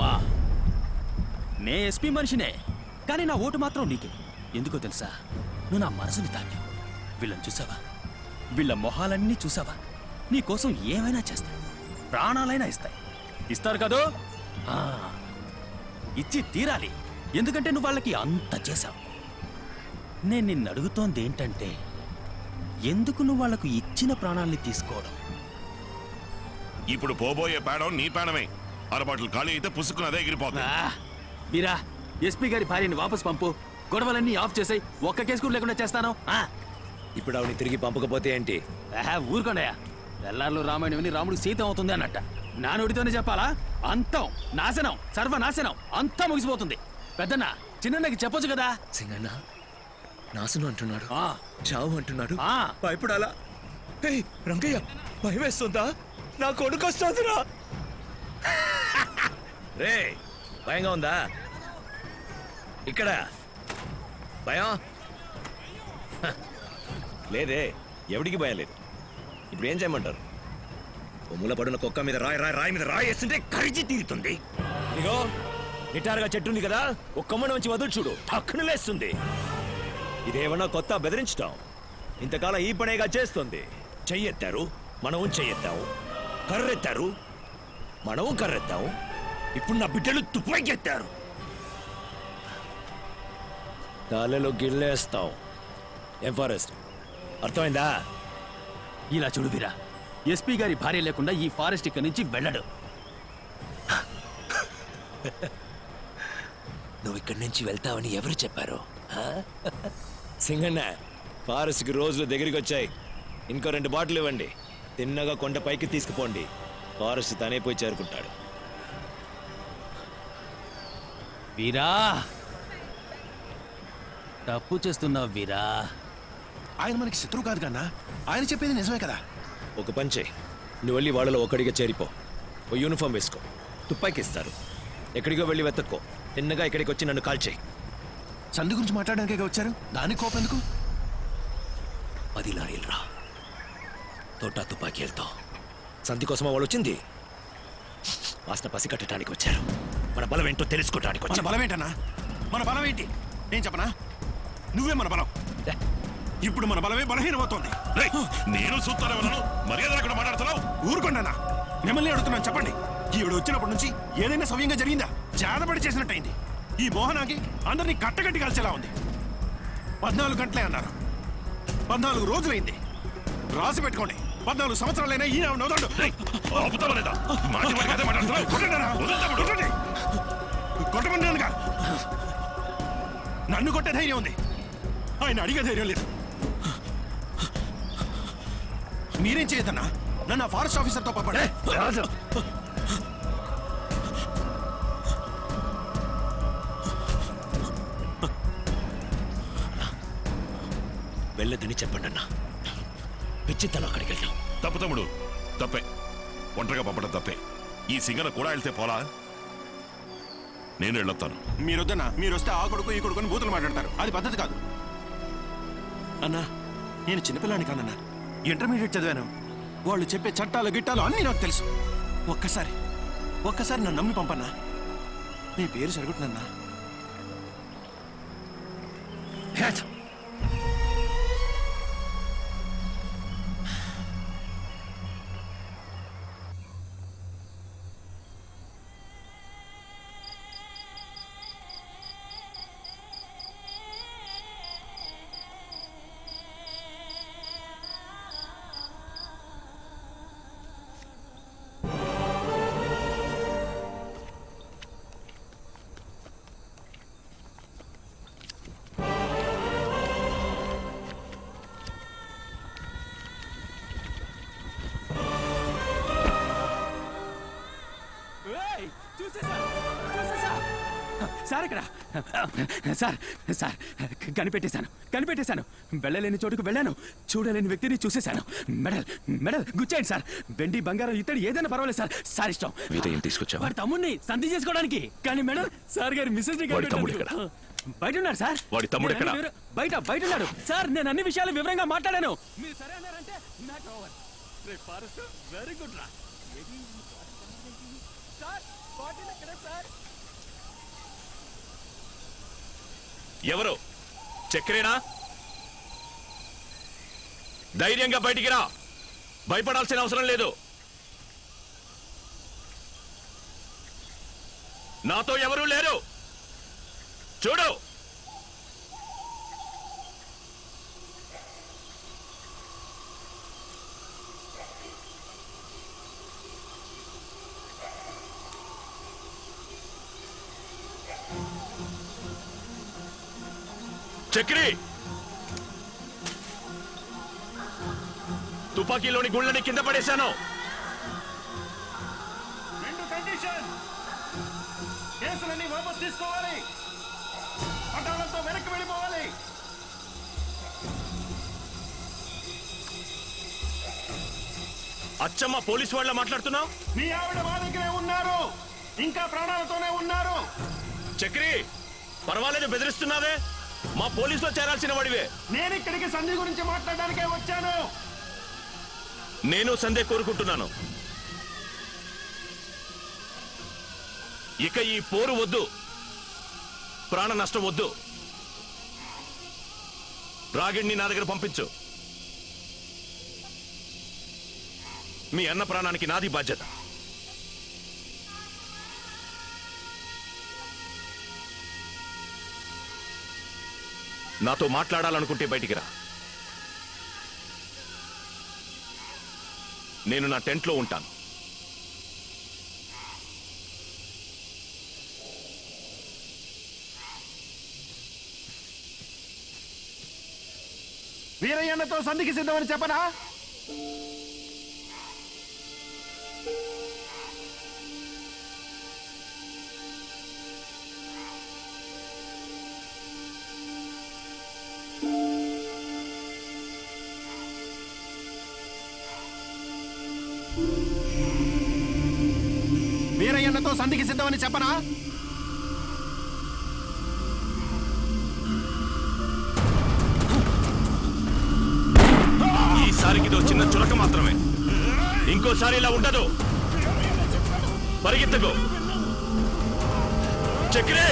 నే ఎస్పీ మనిషినే, కానీ నా ఓటు మాత్రం నీకే. ఎందుకో తెలుసా? నువ్వు నా మనసుని తాకావు. వీళ్ళని చూసావా? వీళ్ళ మొహాలన్నీ చూసావా? నీ కోసం ఏమైనా చేస్తాయి, ప్రాణాలైనా ఇస్తాయి. ఇస్తారు కదూ? ఇచ్చి తీరాలి. ఎందుకంటే నువ్వు వాళ్ళకి అంత చేశావు. నేను నిన్ను అడుగుతోంది ఏంటంటే ఎందుకు నువ్వు వాళ్లకు ఇచ్చిన ప్రాణాల్ని తీసుకోవడం? ఇప్పుడు పోబోయే పేడం నీ పేడమే. అరబాట్లు ఖాళీ అయితే పుసుకుని అదే ఎగిరిపోతుంది. వీరా, ఎస్పీ గారి భార్యని వాపస్ పంపు. గొడవలన్నీ ఆఫ్ చేసాయి. ఒక్క కేసు కూడా లేకుండా చేస్తాను. ఇప్పుడు ఆవిడ తిరిగి పంపకపోతే ఏంటి? ఊరుకోండయా. ఎల్లార్లో రామాయణం విని రాముడు సీతం అవుతుంది అన్నట్ట. నా నోటితోనే చెప్పాలా? అంతం, నాశనం, సర్వనాశనం అంతా ముగిసిపోతుంది. పెద్దన్న చిన్నకి చెప్పొచ్చు కదా. సింగన్న నాశనం అంటున్నాడు, చావు అంటున్నాడు, భయపడాలా? రంగయ్య భయం వేస్తుందా? నా కొడుకు వస్తుందిరా. రే భయంగా ఉందా? ఇక్కడ భయం లేదే, ఎవడికి భయం లేదు. ఇప్పుడు ఏం చేయమంటారు? కొమ్ముల పడిన కుక్క మీద రాయి మీద రాయి వేస్తుంటే కరిచి తీరుతుంది. ఇదిగో నిటారుగా చెట్టు ఉంది కదా, ఒక కొమ్మను మంచి వదులు చూడు, టక్కున లేస్తుంది. ఇదేమన్నా కొత్త బెదిరించటం? ఇంతకాలం ఈ పనేగా చేస్తుంది. చెయ్యెత్తారు, మనము చెయ్యెత్తాము. కర్రెత్తారు, మనము కర్రెత్తాము. ఇప్పుడు నా బిడ్డలు తుపాకెత్తారు, కాళ్ళలో గిళ్ళేస్తాం. ఏం ఫారెస్ట్ అర్థమైందా? ఇలా చూడు వీరా, ఎస్పీ గారి భార్య లేకుండా ఈ ఫారెస్ట్ ఇక్కడి నుంచి వెళ్ళడు. నువ్వు ఇక్కడి నుంచి వెళ్తావని ఎవరు చెప్పారు? సింగన్న, ఫారెస్ట్కి రోజులు దగ్గరికి వచ్చాయి. ఇంకో 2 బాటిల్ ఇవ్వండి. తిన్నగా కొండ పైకి తీసుకుపోండి. ఫారెస్ట్ తనే పోయి చేరుకుంటాడు. వీరా, తప్పు చేస్తున్నావు వీరా. ఆయన మనకి శత్రువు కాదు కన్నా, ఆయన చెప్పేది నిజమే కదా. ఒక పని చేయి, నువ్వు వెళ్ళి వాళ్ళలో ఒక్కడిగా చేరిపో. ఓ యూనిఫామ్ వేసుకో, తుపాకి ఇస్తారు. ఎక్కడికో వెళ్ళి వెతక్కో. తిన్నగా ఇక్కడికి వచ్చి నన్ను కాల్ చేయి. సంధి గురించి మాట్లాడడానికే వచ్చారు, దానికి కోపం ఎందుకు? 10 లారీలు రా, తోటా తుపాకీ వెళ్తాం. సంధి కోసమా వాళ్ళు వచ్చింది? వాసన పసి కట్టడానికి వచ్చారు. మన బలం ఏంటో తెలుసుకోవడానికి మన వచ్చారు. బలం ఏంటన్నా? మన బలం ఏంటి? నేను చెప్పనా? నువ్వే మన బలం. ఇప్పుడు మన బలమే బలహీనమవుతోంది. నేను చూస్తానే ఉన్నాను, మర్యాద లేకుండా మాట్లాడుతున్నావు. ఊరుకోండన్నా, మిమ్మల్ని అడుగుతున్నాను, చెప్పండి. ఈవిడ వచ్చినప్పటి నుంచి ఏదైనా సవ్యంగా జరిగిందా? జానపడి చేసినట్టయింది. ఈ మోహనాకి అందరినీ కట్టగట్టి కలిసేలా ఉంది. 14 గంటలే అన్నారు, 14 రోజులైంది. రాసి పెట్టుకోండి, 14 సంవత్సరాలైనా ఈయన నవ్వుతాడు. కొట్టమన్నానుగా. నన్ను కొట్టే ధైర్యం ఉంది, ఆయన అడిగే ధైర్యం లేదు. మీరేం చేయదన్నా? నన్ను ఆ ఫారెస్ట్ ఆఫీసర్తో పంపండి. వెళ్ళదని చెప్పండి అన్న. పిచ్చితనం అక్కడికి వెళ్ళాం. తప్పు తమ్ముడు, తప్పే. ఒంటరిగా పంపడం తప్పే. ఈ సింగన కూడా వెళ్తే పోలా? నేను వెళ్ళొస్తాను. మీరొద్దన్నా, మీరు వస్తే ఆ కొడుకు ఈ కొడుకుని బూతులు మాట్లాడతారు, అది పద్ధతి కాదు. అన్నా, నేను చిన్నపిల్లాని కాదన్నా, ఇంటర్మీడియట్ చదివాను. వాళ్ళు చెప్పే చట్టాలు గిట్టాలు అన్నీ నాకు తెలుసు. ఒక్కసారి నన్ను నమ్మి పంపన్నా. నీ పేరు సరిగొట్టునన్నా. సార్ ఇక్కడ సార్ సార్ కనిపెట్టేశాను. వెళ్ళలేని చోటుకు వెళ్ళాను, చూడలేని వ్యక్తిని చూసేశాను. Medal గుచ్చాయండి sir. వెండి బంగారం ఇత్తడి ఏదైనా పర్వాలేదు సార్. సార్ ఇష్టం. ఏం తీసుకొచ్చావా? వాడి తమ్ముడిని సంధి చేసుకోవడానికి. కానీ మెడల్ సార్ గారి మిస్సెస్ బయట ఉన్నాడు సార్. వాడి తమ్ముడు ఎక్కడ? బయట ఉన్నాడు సార్. నేను అన్ని విషయాలు వివరంగా మాట్లాడాను. మీరు సరే అన్నారంటే మ్యాటర్ ఓవర్. వెరీ గుడ్ రా సార్. బాటిల్ ఎక్కడ సార్? ఎవరు? చక్రేనా? ధైర్యంగా బయటికి రా, భయపడాల్సిన అవసరం లేదు. నాతో ఎవరూ లేరు, చూడు. చక్రి, తుపాకీలోని గుళ్ళని కింద పడేశాను. రెండు కండిషన్, కేసులన్నీ వాపస్ తీసుకోవాలి, పట్టాలతో వెనక్కి వెళ్ళిపోవాలి. అచ్చమ్మ పోలీసు వాళ్ళ మాట్లాడుతున్నావు? మీ ఆవిడ మా దగ్గరే ఉన్నారు, ఇంకా ప్రాణాలతోనే ఉన్నారు. చక్రి, పర్వాలేదు, బెదిరిస్తున్నావే. మా పోలీసులో చేరాల్సిన వాడివే. నేను ఇక్కడికి సంధి గురించి మాట్లాడడానికే వచ్చాను. నేను సందే కోరుకుంటున్నాను. ఇక ఈ పోరు వద్దు, ప్రాణ నష్టం వద్దు. రాగిణ్ణి నా దగ్గర పంపించు. మీ అన్న ప్రాణానికి నాది బాధ్యత. నాతో మాట్లాడాలనుకుంటే బయటికి రా. నేను నా టెంట్లో ఉంటాను. వీరయ్యన్నతో సంధికి సిద్ధమని చెప్పనా? వీరయ్యన్నతో సంధికి సిద్ధమని చెప్పనా? ఈసారికి ఇదో చిన్న చురక మాత్రమే, ఇంకోసారి ఇలా ఉండదు. పరిగెత్తకు చక్రి.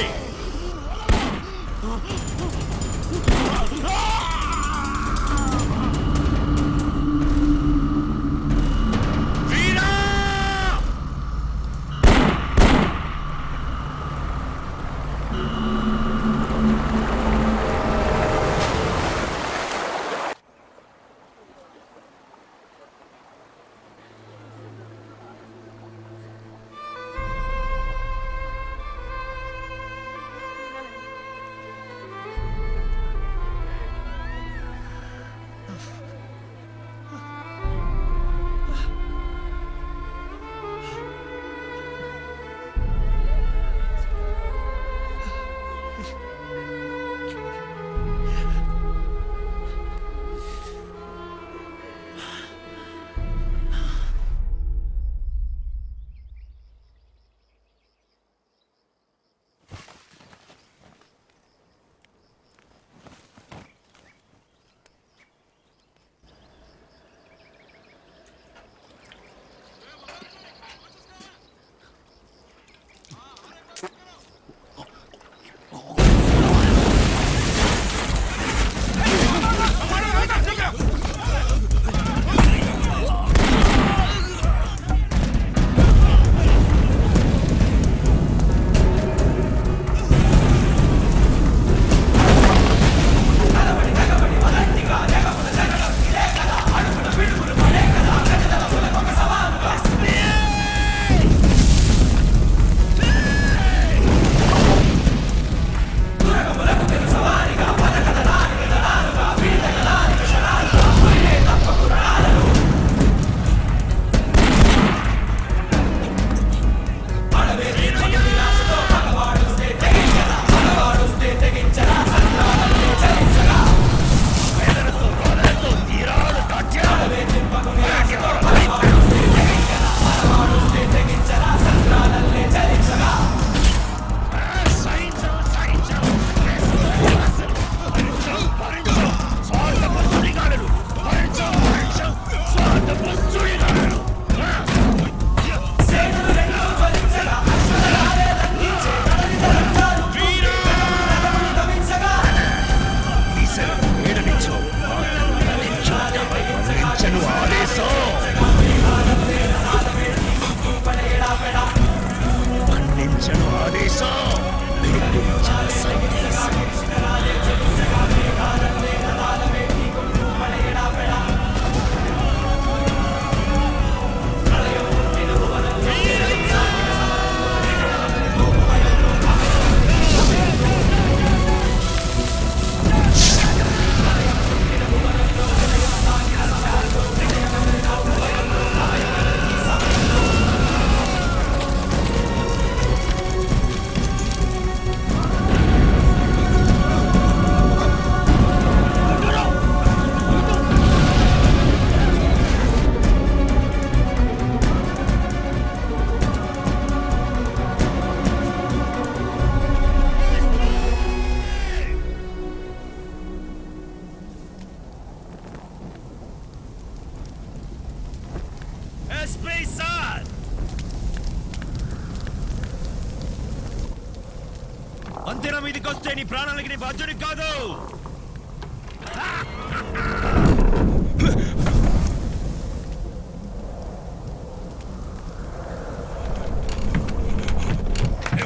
వంతెన మీదకి వస్తే నీ ప్రాణాలకి నీ బాధ్యుడి కాదు.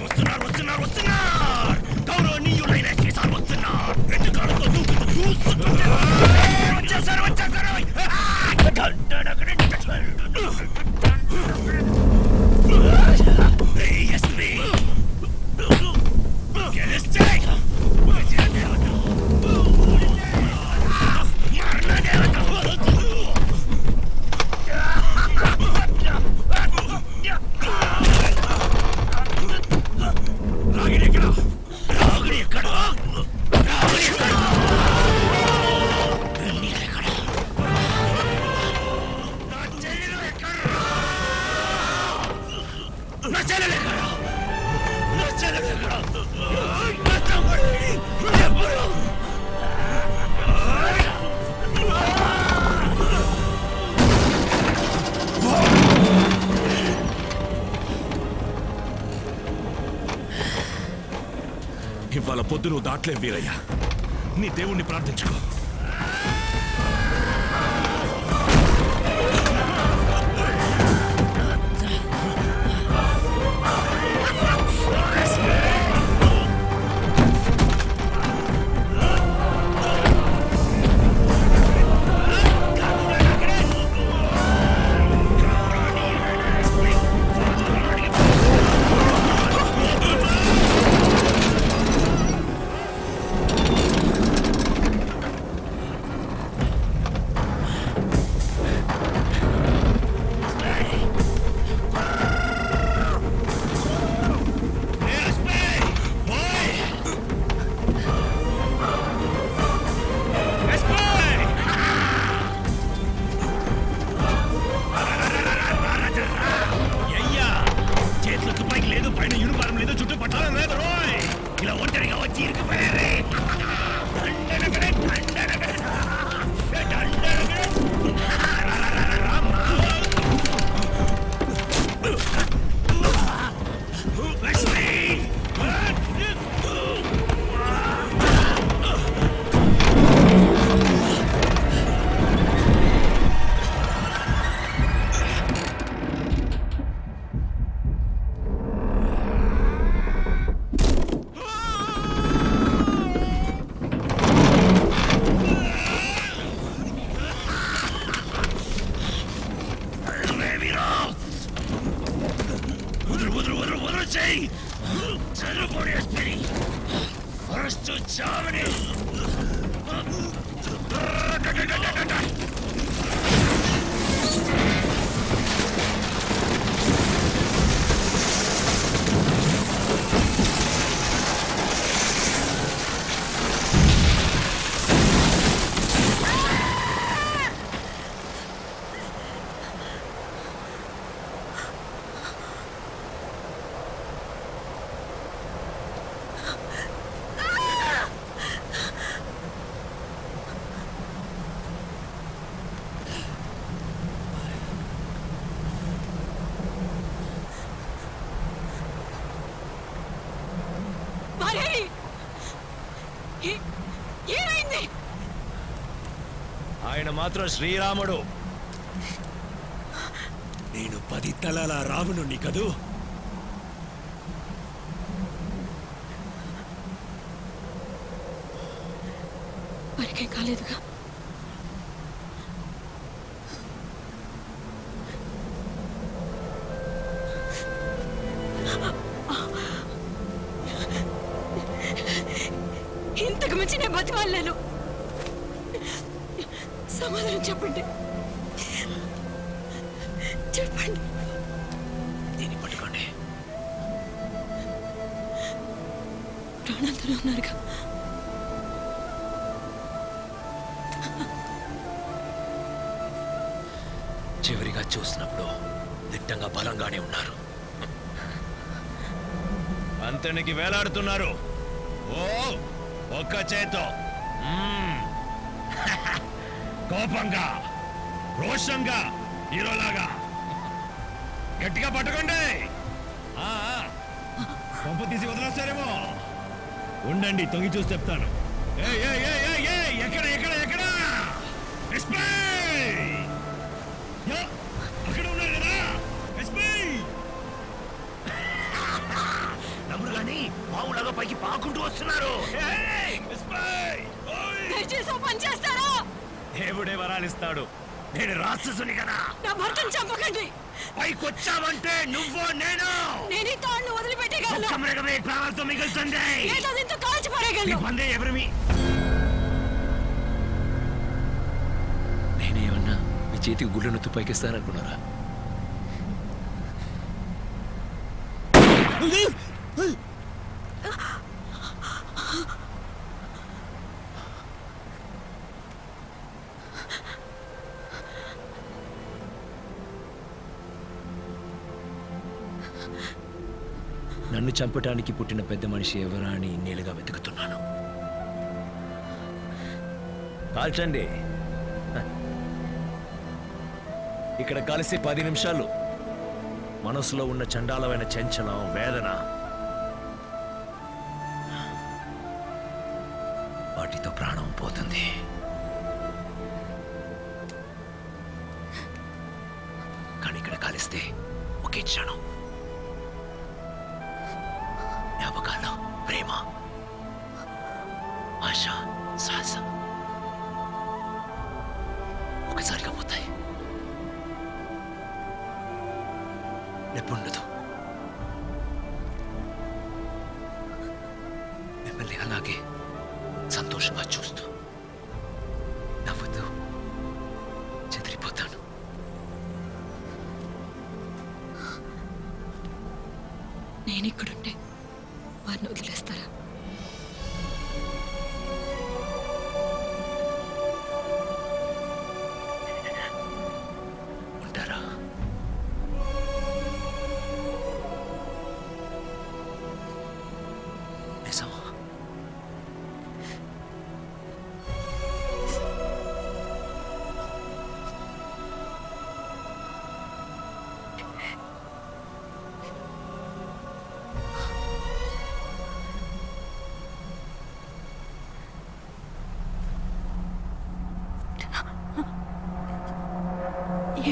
వస్తున్నారు వస్తున్నారు వస్తున్నారు గౌరవనీయులైన ఎస్పీ సార్ వస్తున్నారు. రెండు కాళ్ళతో దూకుతూ చూస్తుంటే వచ్చేసారు వచ్చేసారు. ఎస్పీ గెలిస్తే రాగిడి ఎక్కడ రాగిడి ఎక్కడ రాగిడి ఎక్కడ ఎక్కడ నా చెల్లెలు ఎక్కడ నా చెల్లెలు ఎక్కడ నా చెల్లెలు ఎక్కడ నా తమ్ముడు ఎప్పుడు ఇవాళ పొద్దు నువ్వు దాట్లే వీరయ్యా. నీ దేవుణ్ణి ప్రార్థించుకో. ఆయన మాత్రం శ్రీరాముడు. నేను 10 తలల రావణుణ్ణి కదూ. మరికేం కాలేదుగా. ఇంతకు మించి నేను బతిమాలను. సమాధానం చెప్పండి చెప్పండి. దీన్ని పట్టుకోండి. ప్రాణాలతో ఉన్నారుగా. చివరిగా చూసినప్పుడు దిట్టంగా బలంగానే ఉన్నారు. అంతనికి వేలాడుతున్నారు. ఓ ఒక్క చేతో కోపంగా రోషంగా హీరోలాగా గట్టిగా పట్టుకోండి. పంపు తీసి వదిలేస్తారేమో. ఉండండి తొంగి చూసి చెప్తాను. ఎక్కడ ఎక్కడ ఎక్కడ ఎస్పీ! యా, అక్కడ ఉన్నారు కదా ఎస్పీ! నమ్ముడు గాని మామూలుగా పైకి పాకుంటూ వస్తున్నారు. దయచేసి ఓ పని చేస్తారా? దేవుడే వరాలిస్తాడు. నేను రాక్షసుని కదా. నా భర్తను చంపకండి. పైకొచ్చావంటే నువ్వో నేను నేను ఈ తాడును వదిలిపెట్టగలను. ఒక్క మృగమే ప్రాణాలతో మిగులుతుంది. లేదా దీంతో కాల్చి పడగలను. వందే ఎవరిమి నేనేమన్నా మీ చేతికి గుళ్ళను పైకిస్తాననుకున్నారా? నన్ను చంపటానికి పుట్టిన పెద్ద మనిషి ఎవరా అని ఇన్నేళ్ళుగా వెతుకుతున్నాను. కాల్చండి. ఇక్కడ కలిసి 10 నిమిషాలు మనసులో ఉన్న చండాలమైన చంచలం, వేదన వాటితో ప్రాణం పోతుంది. కానీ ఇక్కడ కలిస్తే ఒకే క్షణం జ్ఞాపకాలు, ప్రేమ, ఆశ, శ్వాస ఒకసారిగా పోతాయి. నెప్పుండదు. మిమ్మల్ని అలాగే సంతోషంగా చూస్తూ నవ్వుతూ చెదిరిపోతాను. నేనిక్కడుంటే వారిని వదిలేస్తారా? ఉంటారా? నిజం.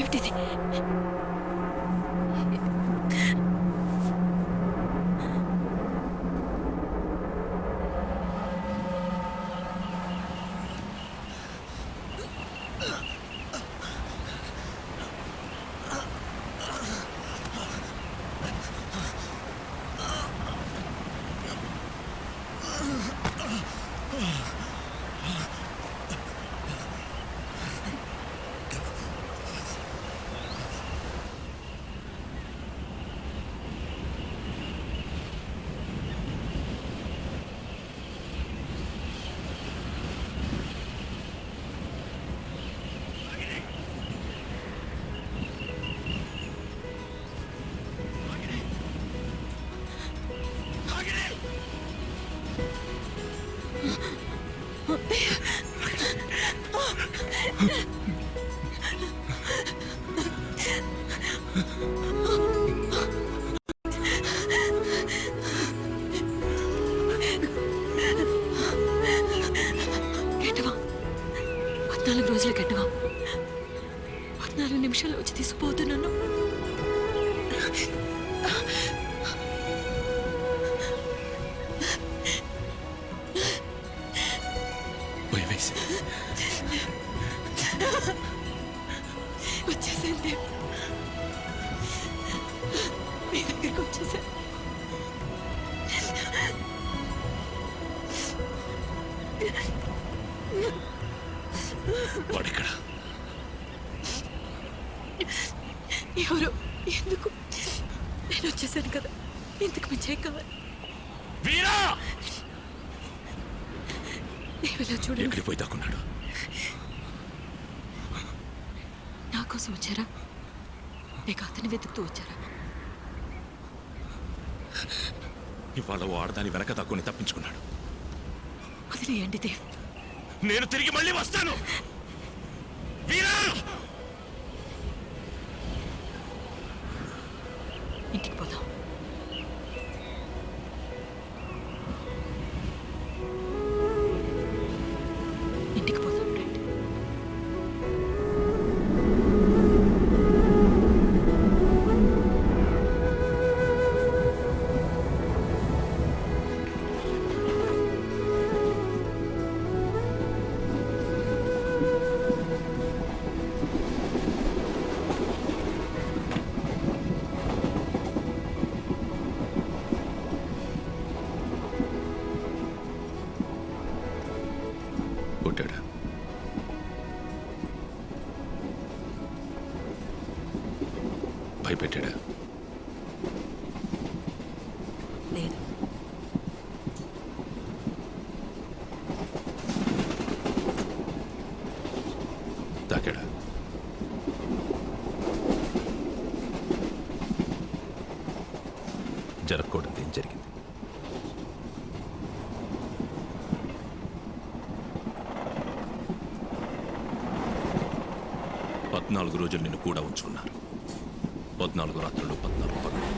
ఏమిటిది? గెట్టవా 14 రోజులు గెట్టవా 14 నిమిషాలు వచ్చి తీసుకుపోతున్నాను. వచ్చేసండి. మీ దగ్గరికి వచ్చేసా. వాడిక్కడ ఎవరు? ఎందుకు? నేను వచ్చేసాను కదా, ఎందుకు మించే కావాలి? వీరా! ఇలా చూడండి. ఎక్కడికి పోయి దాక్కున్నాడు? నా కోసం వచ్చారా లేక అతన్ని వెతుకుతూ వచ్చారా? ఇవాళ ఓ ఆడదాని వెనక తక్కువని తప్పించుకున్నాడు. వదిలేయండి దేవ్. నేను తిరిగి మళ్ళీ వస్తాను. వీరా! ఇంటికి పోదాం. కొట్టాడా? భయపెట్టాడా? లేదు. తాకాడా? జరగకూడదు ఏం జరిగింది? పద్నాలుగు రోజులు నిన్ను కూడా ఉంచుకున్నారు. 14 రాత్రులు 14 పగలు.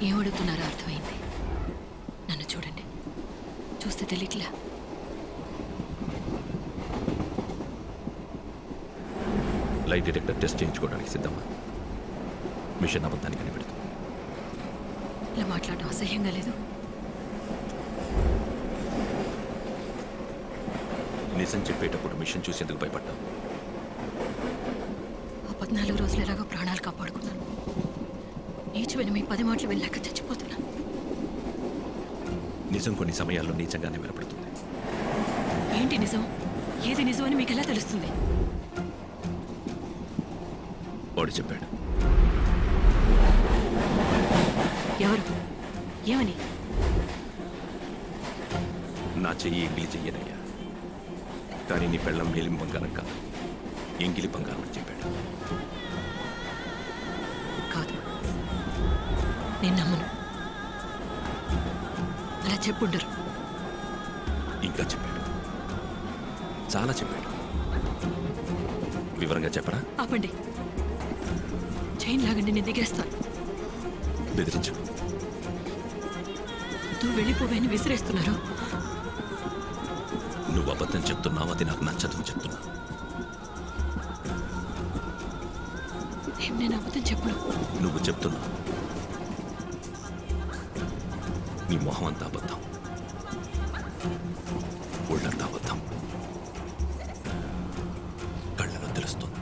ఏమడుగుతున్నారో అర్థమైంది. నన్ను చూడండి, చూస్తే తెలియట్లా. లైట్ డిటెక్టర్ టెస్ట్ చేయించుకోవడానికి సిద్ధమా? మిషన్ అబద్ధాన్ని కనిపెడుతుంది. ఇలా మాట్లాడడం అసహ్యంగా లేదు? నిజం చెప్పేటప్పుడు మిషన్ చూసేందుకు భయపడ్డాం. ఆ 14 రోజులు ఎలాగో ప్రాణాలు కాపాడుకున్నాను. నీచమైన మీ 10 మాటలు వెళ్ళాక చచ్చిపోతున్నాను. నిజం కొన్ని సమయాల్లో నీచంగానే వినపడుతుంది. ఏంటి నిజం? ఏది నిజం అని మీకు ఎలా తెలుస్తుంది? వాడు చెప్పాడు. ఎవరు? ఏమని? నా చెయ్యి ఎంగిలి చెయ్యనయ్యా, కానీ నీ పెళ్ళం మేలిం బంగారం కాదు, ఎంగిలి బంగారం అని చెప్పాడు. కాదు, నేను నమ్మను. అలా చెప్పుండరు. ఇంకా చెప్పాడు, చాలా చెప్పాడు. వివరంగా చెప్పరా? ఆపండి, చైన్ లాగండి, నేను దిగేస్తాను. బెదిరించు. నువ్వు వెళ్ళిపోవేని విసిరేస్తున్నారు. నువ్వు అబద్ధం చెప్తున్నావు, అది నాకు నచ్చదని చెప్తున్నా. నేను అబద్ధం చెప్పను. నువ్వు చెప్తున్నావు. నీ మొహం అంతా అబద్ధం, ఒళ్ళంతా అబద్ధం, కళ్ళలో తెలుస్తుంది.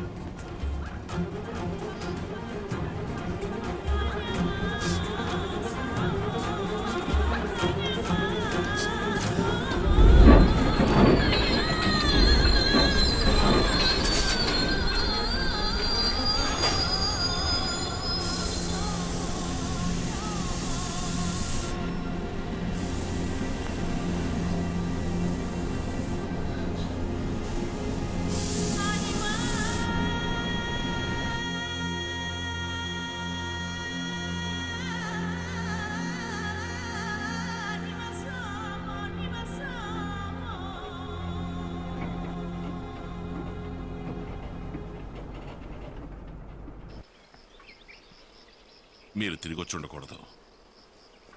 మీరు తిరిగి వచ్చి ఉండకూడదు.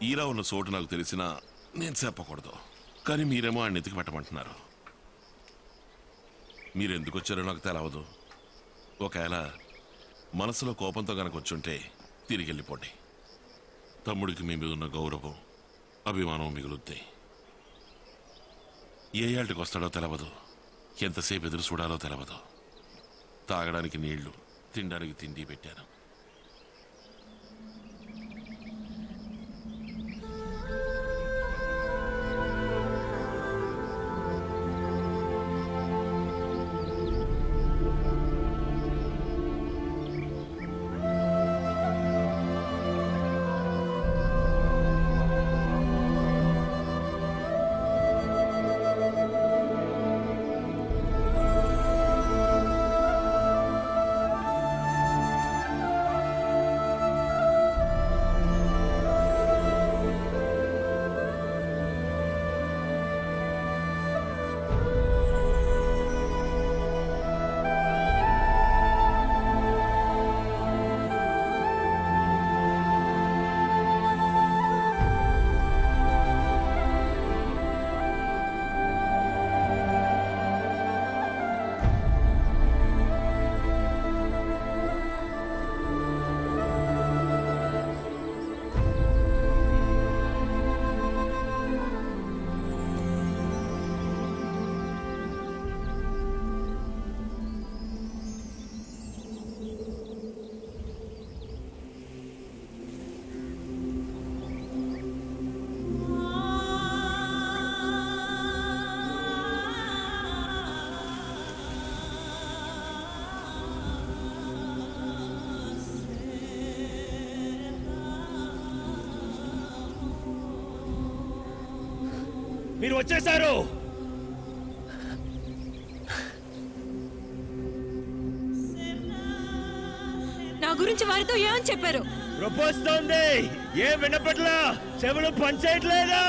ఈరా ఉన్న చోటు నాకు తెలిసినా నేను చెప్పకూడదు, కానీ మీరేమో ఆయన ఎతికి పెట్టమంటున్నారు. మీరు ఎందుకు వచ్చారో నాకు తెలవదు. ఒకవేళ మనసులో కోపంతో కనుక వచ్చుంటే తిరిగి వెళ్ళిపోండి. తమ్ముడికి మీ మీద ఉన్న గౌరవం, అభిమానం మిగులుద్ది. ఏ ఏళ్ళకి వస్తాడో తెలవదు, ఎంతసేపు ఎదురు చూడాలో తెలవదు. తాగడానికి నీళ్లు, తినడానికి తిండి పెట్టాను. మీరు వచ్చేశారు. నా గురించి వారితో ఏమని చెప్పారు? ప్రపోస్తోంది. ఏం వినపట్లా? చెవులు పనిచేయట్లేదు.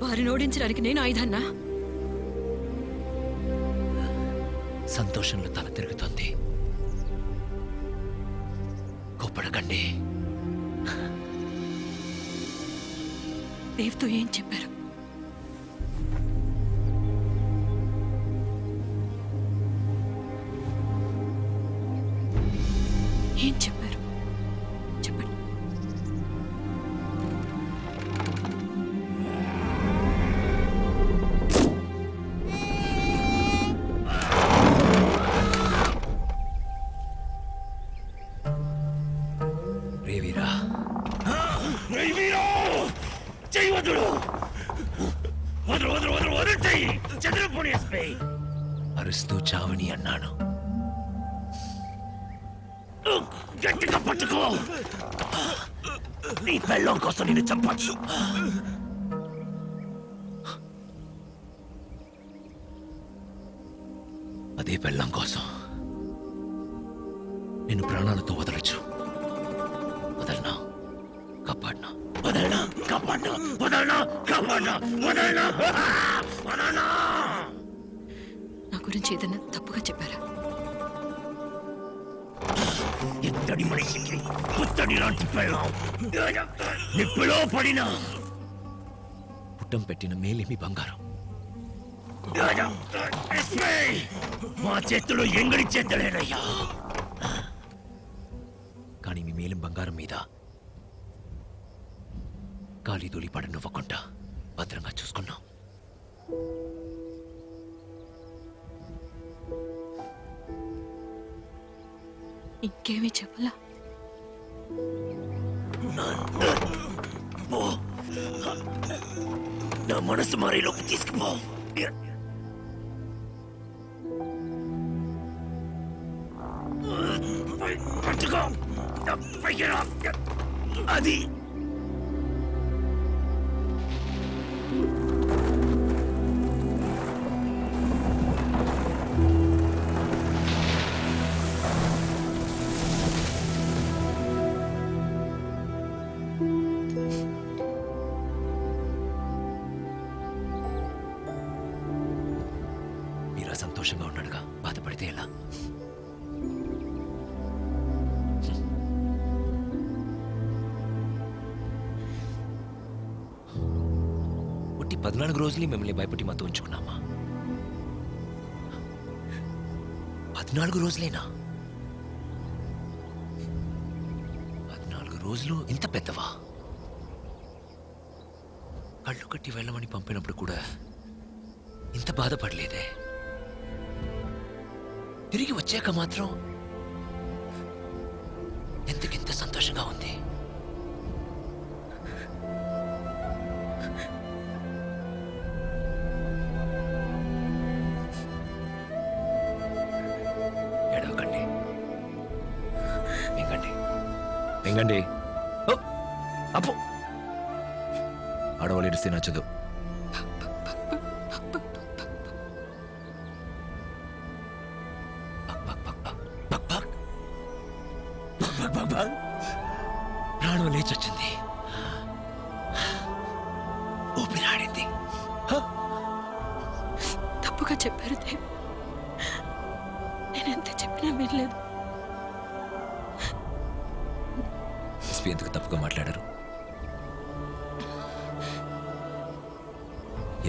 వారిని ఓడించడానికి నేను ఆయుధాన్నా? సంతోషంలో తల తిరుగుతోంది. కోప్పడకండి. దేవ్తో ఏం చెప్పారు? ఏం చెప్పారు? చెప్పండి. రేవీరా, చెయ్యి వదులు. వదులు వదులు వదులు వదులు చెయ్యి. చంద్రపోని ఎస్పీ. అరుస్తూ చావని అన్నాను. గట్టిగా పట్టుకో. నీ పెళ్ళం కోసం నిన్ను చంపచ్చు. అదే పెళ్ళం కోసం నిన్ను ప్రాణాలతో వదలచ్చు. వదలనా? కాపాడనా? వదలనా? కాపాడనా? వదలనా? కాపాడనా? వదలనా? వదలనా? నా గురించి ఏదైనా తప్పుగా చెప్పారా? ఎత్తడి మనిషికి పుత్తడి లాంటి పెళ్ళం. నిప్పులో పడినా పుట్టం పెట్టిన మేలిమి బంగారం. మా చేతిలో ఎంగడి చేతలేనయ్యా. కానీ మీ మేలిం బంగారం మీద గాలి దూలి పడనివ్వకుండా భద్రంగా చూసుకున్నాం. ఇంకేమీ చెప్పలా? నా మనసు మారేలోకి తీసుకుపో. పట్టుకో. అది మీరా సంతోషంగా ఉన్నాడుగా, బాధపడితే ఎలా? పుట్టి 14 రోజులు మిమ్మల్ని భయపెట్టి మత్తు ఉంచుకున్నామా? 14 రోజులేనా? 14 రోజులు ఇంత పెద్దవా? కళ్ళు కట్టి వెళ్ళమని పంపినప్పుడు కూడా ఇంత బాధపడలేదే. తిరిగి వచ్చాక మాత్రం ఎందుకింత సంతోషంగా ఉంది? ఏడవకండి, మింగండి, మింగండి. ఓ, అప్పు. ఆడవాళ్ళు ఏడిస్తే నచ్చదు. ప్రాణం లేచొచ్చింది, ఊపిరాడింది. తప్పుగా చెప్పారు దేవ్. నేనెంత చెప్పినా వినలేదు. ఎస్పీ ఎందుకు తప్పుగా మాట్లాడారు?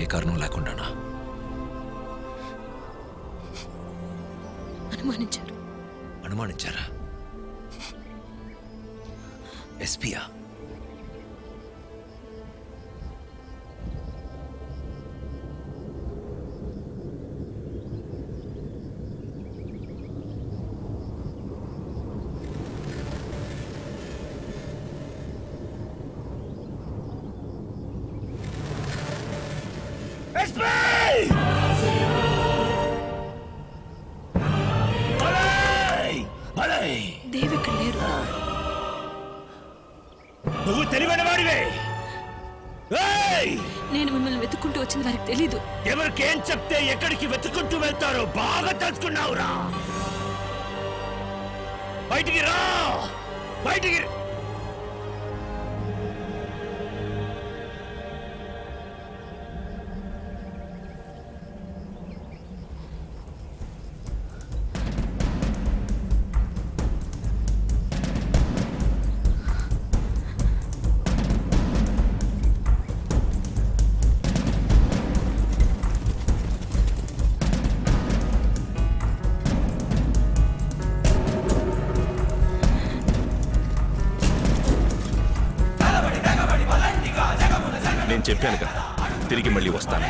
ఏ కారణం లేకుండానా? అనుమానించారు. అనుమానించారా? ఎస్పీయా? నువ్వు తెలివైన వాడివే. ఏయ్! నేను మిమ్మల్ని వెతుక్కుంటూ వచ్చిన వారికి తెలీదు. ఎవరికేం చెప్తే ఎక్కడికి వెతుకుంటూ వెళ్తారో బాగా తెలుసుకున్నావురా. బయటికి రా, బయటికి రా. నేను చెప్పాను కదా, తిరిగి మళ్ళీ వస్తాను.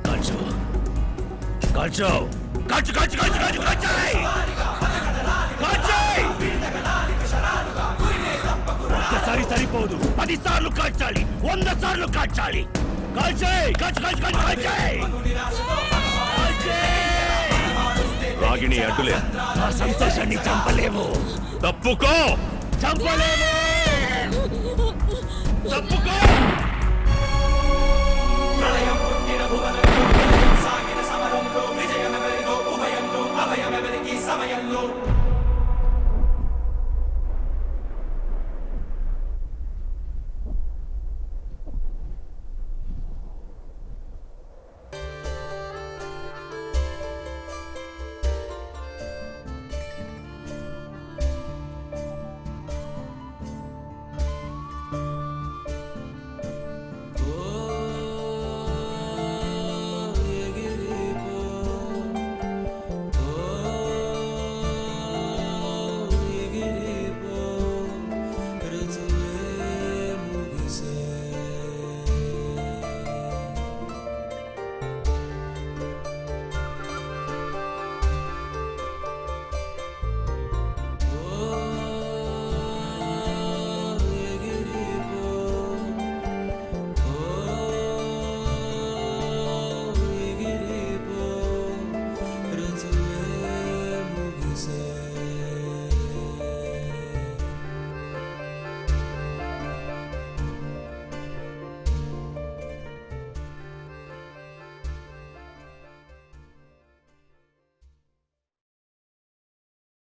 కాల్చు, కాల్చు, కాల్చు, కాల్చు, కాల్చు, కాల్చు, కాల్చాయ్! కాల్చాయ్! ఒక్కసారి సరిపోదు, 10 సార్లు కాల్చాలి, 100 సార్లు కాల్చాలి. కాల్చాయ్! కాల్చు, కాల్చు, కాల్చు, కాల్చాయ్! రాగిణి అడ్డులే. ఆ సంతోషాన్ని చంపలేము. తప్పుకో, చంపలేము. తప్పుకో. సమయంలో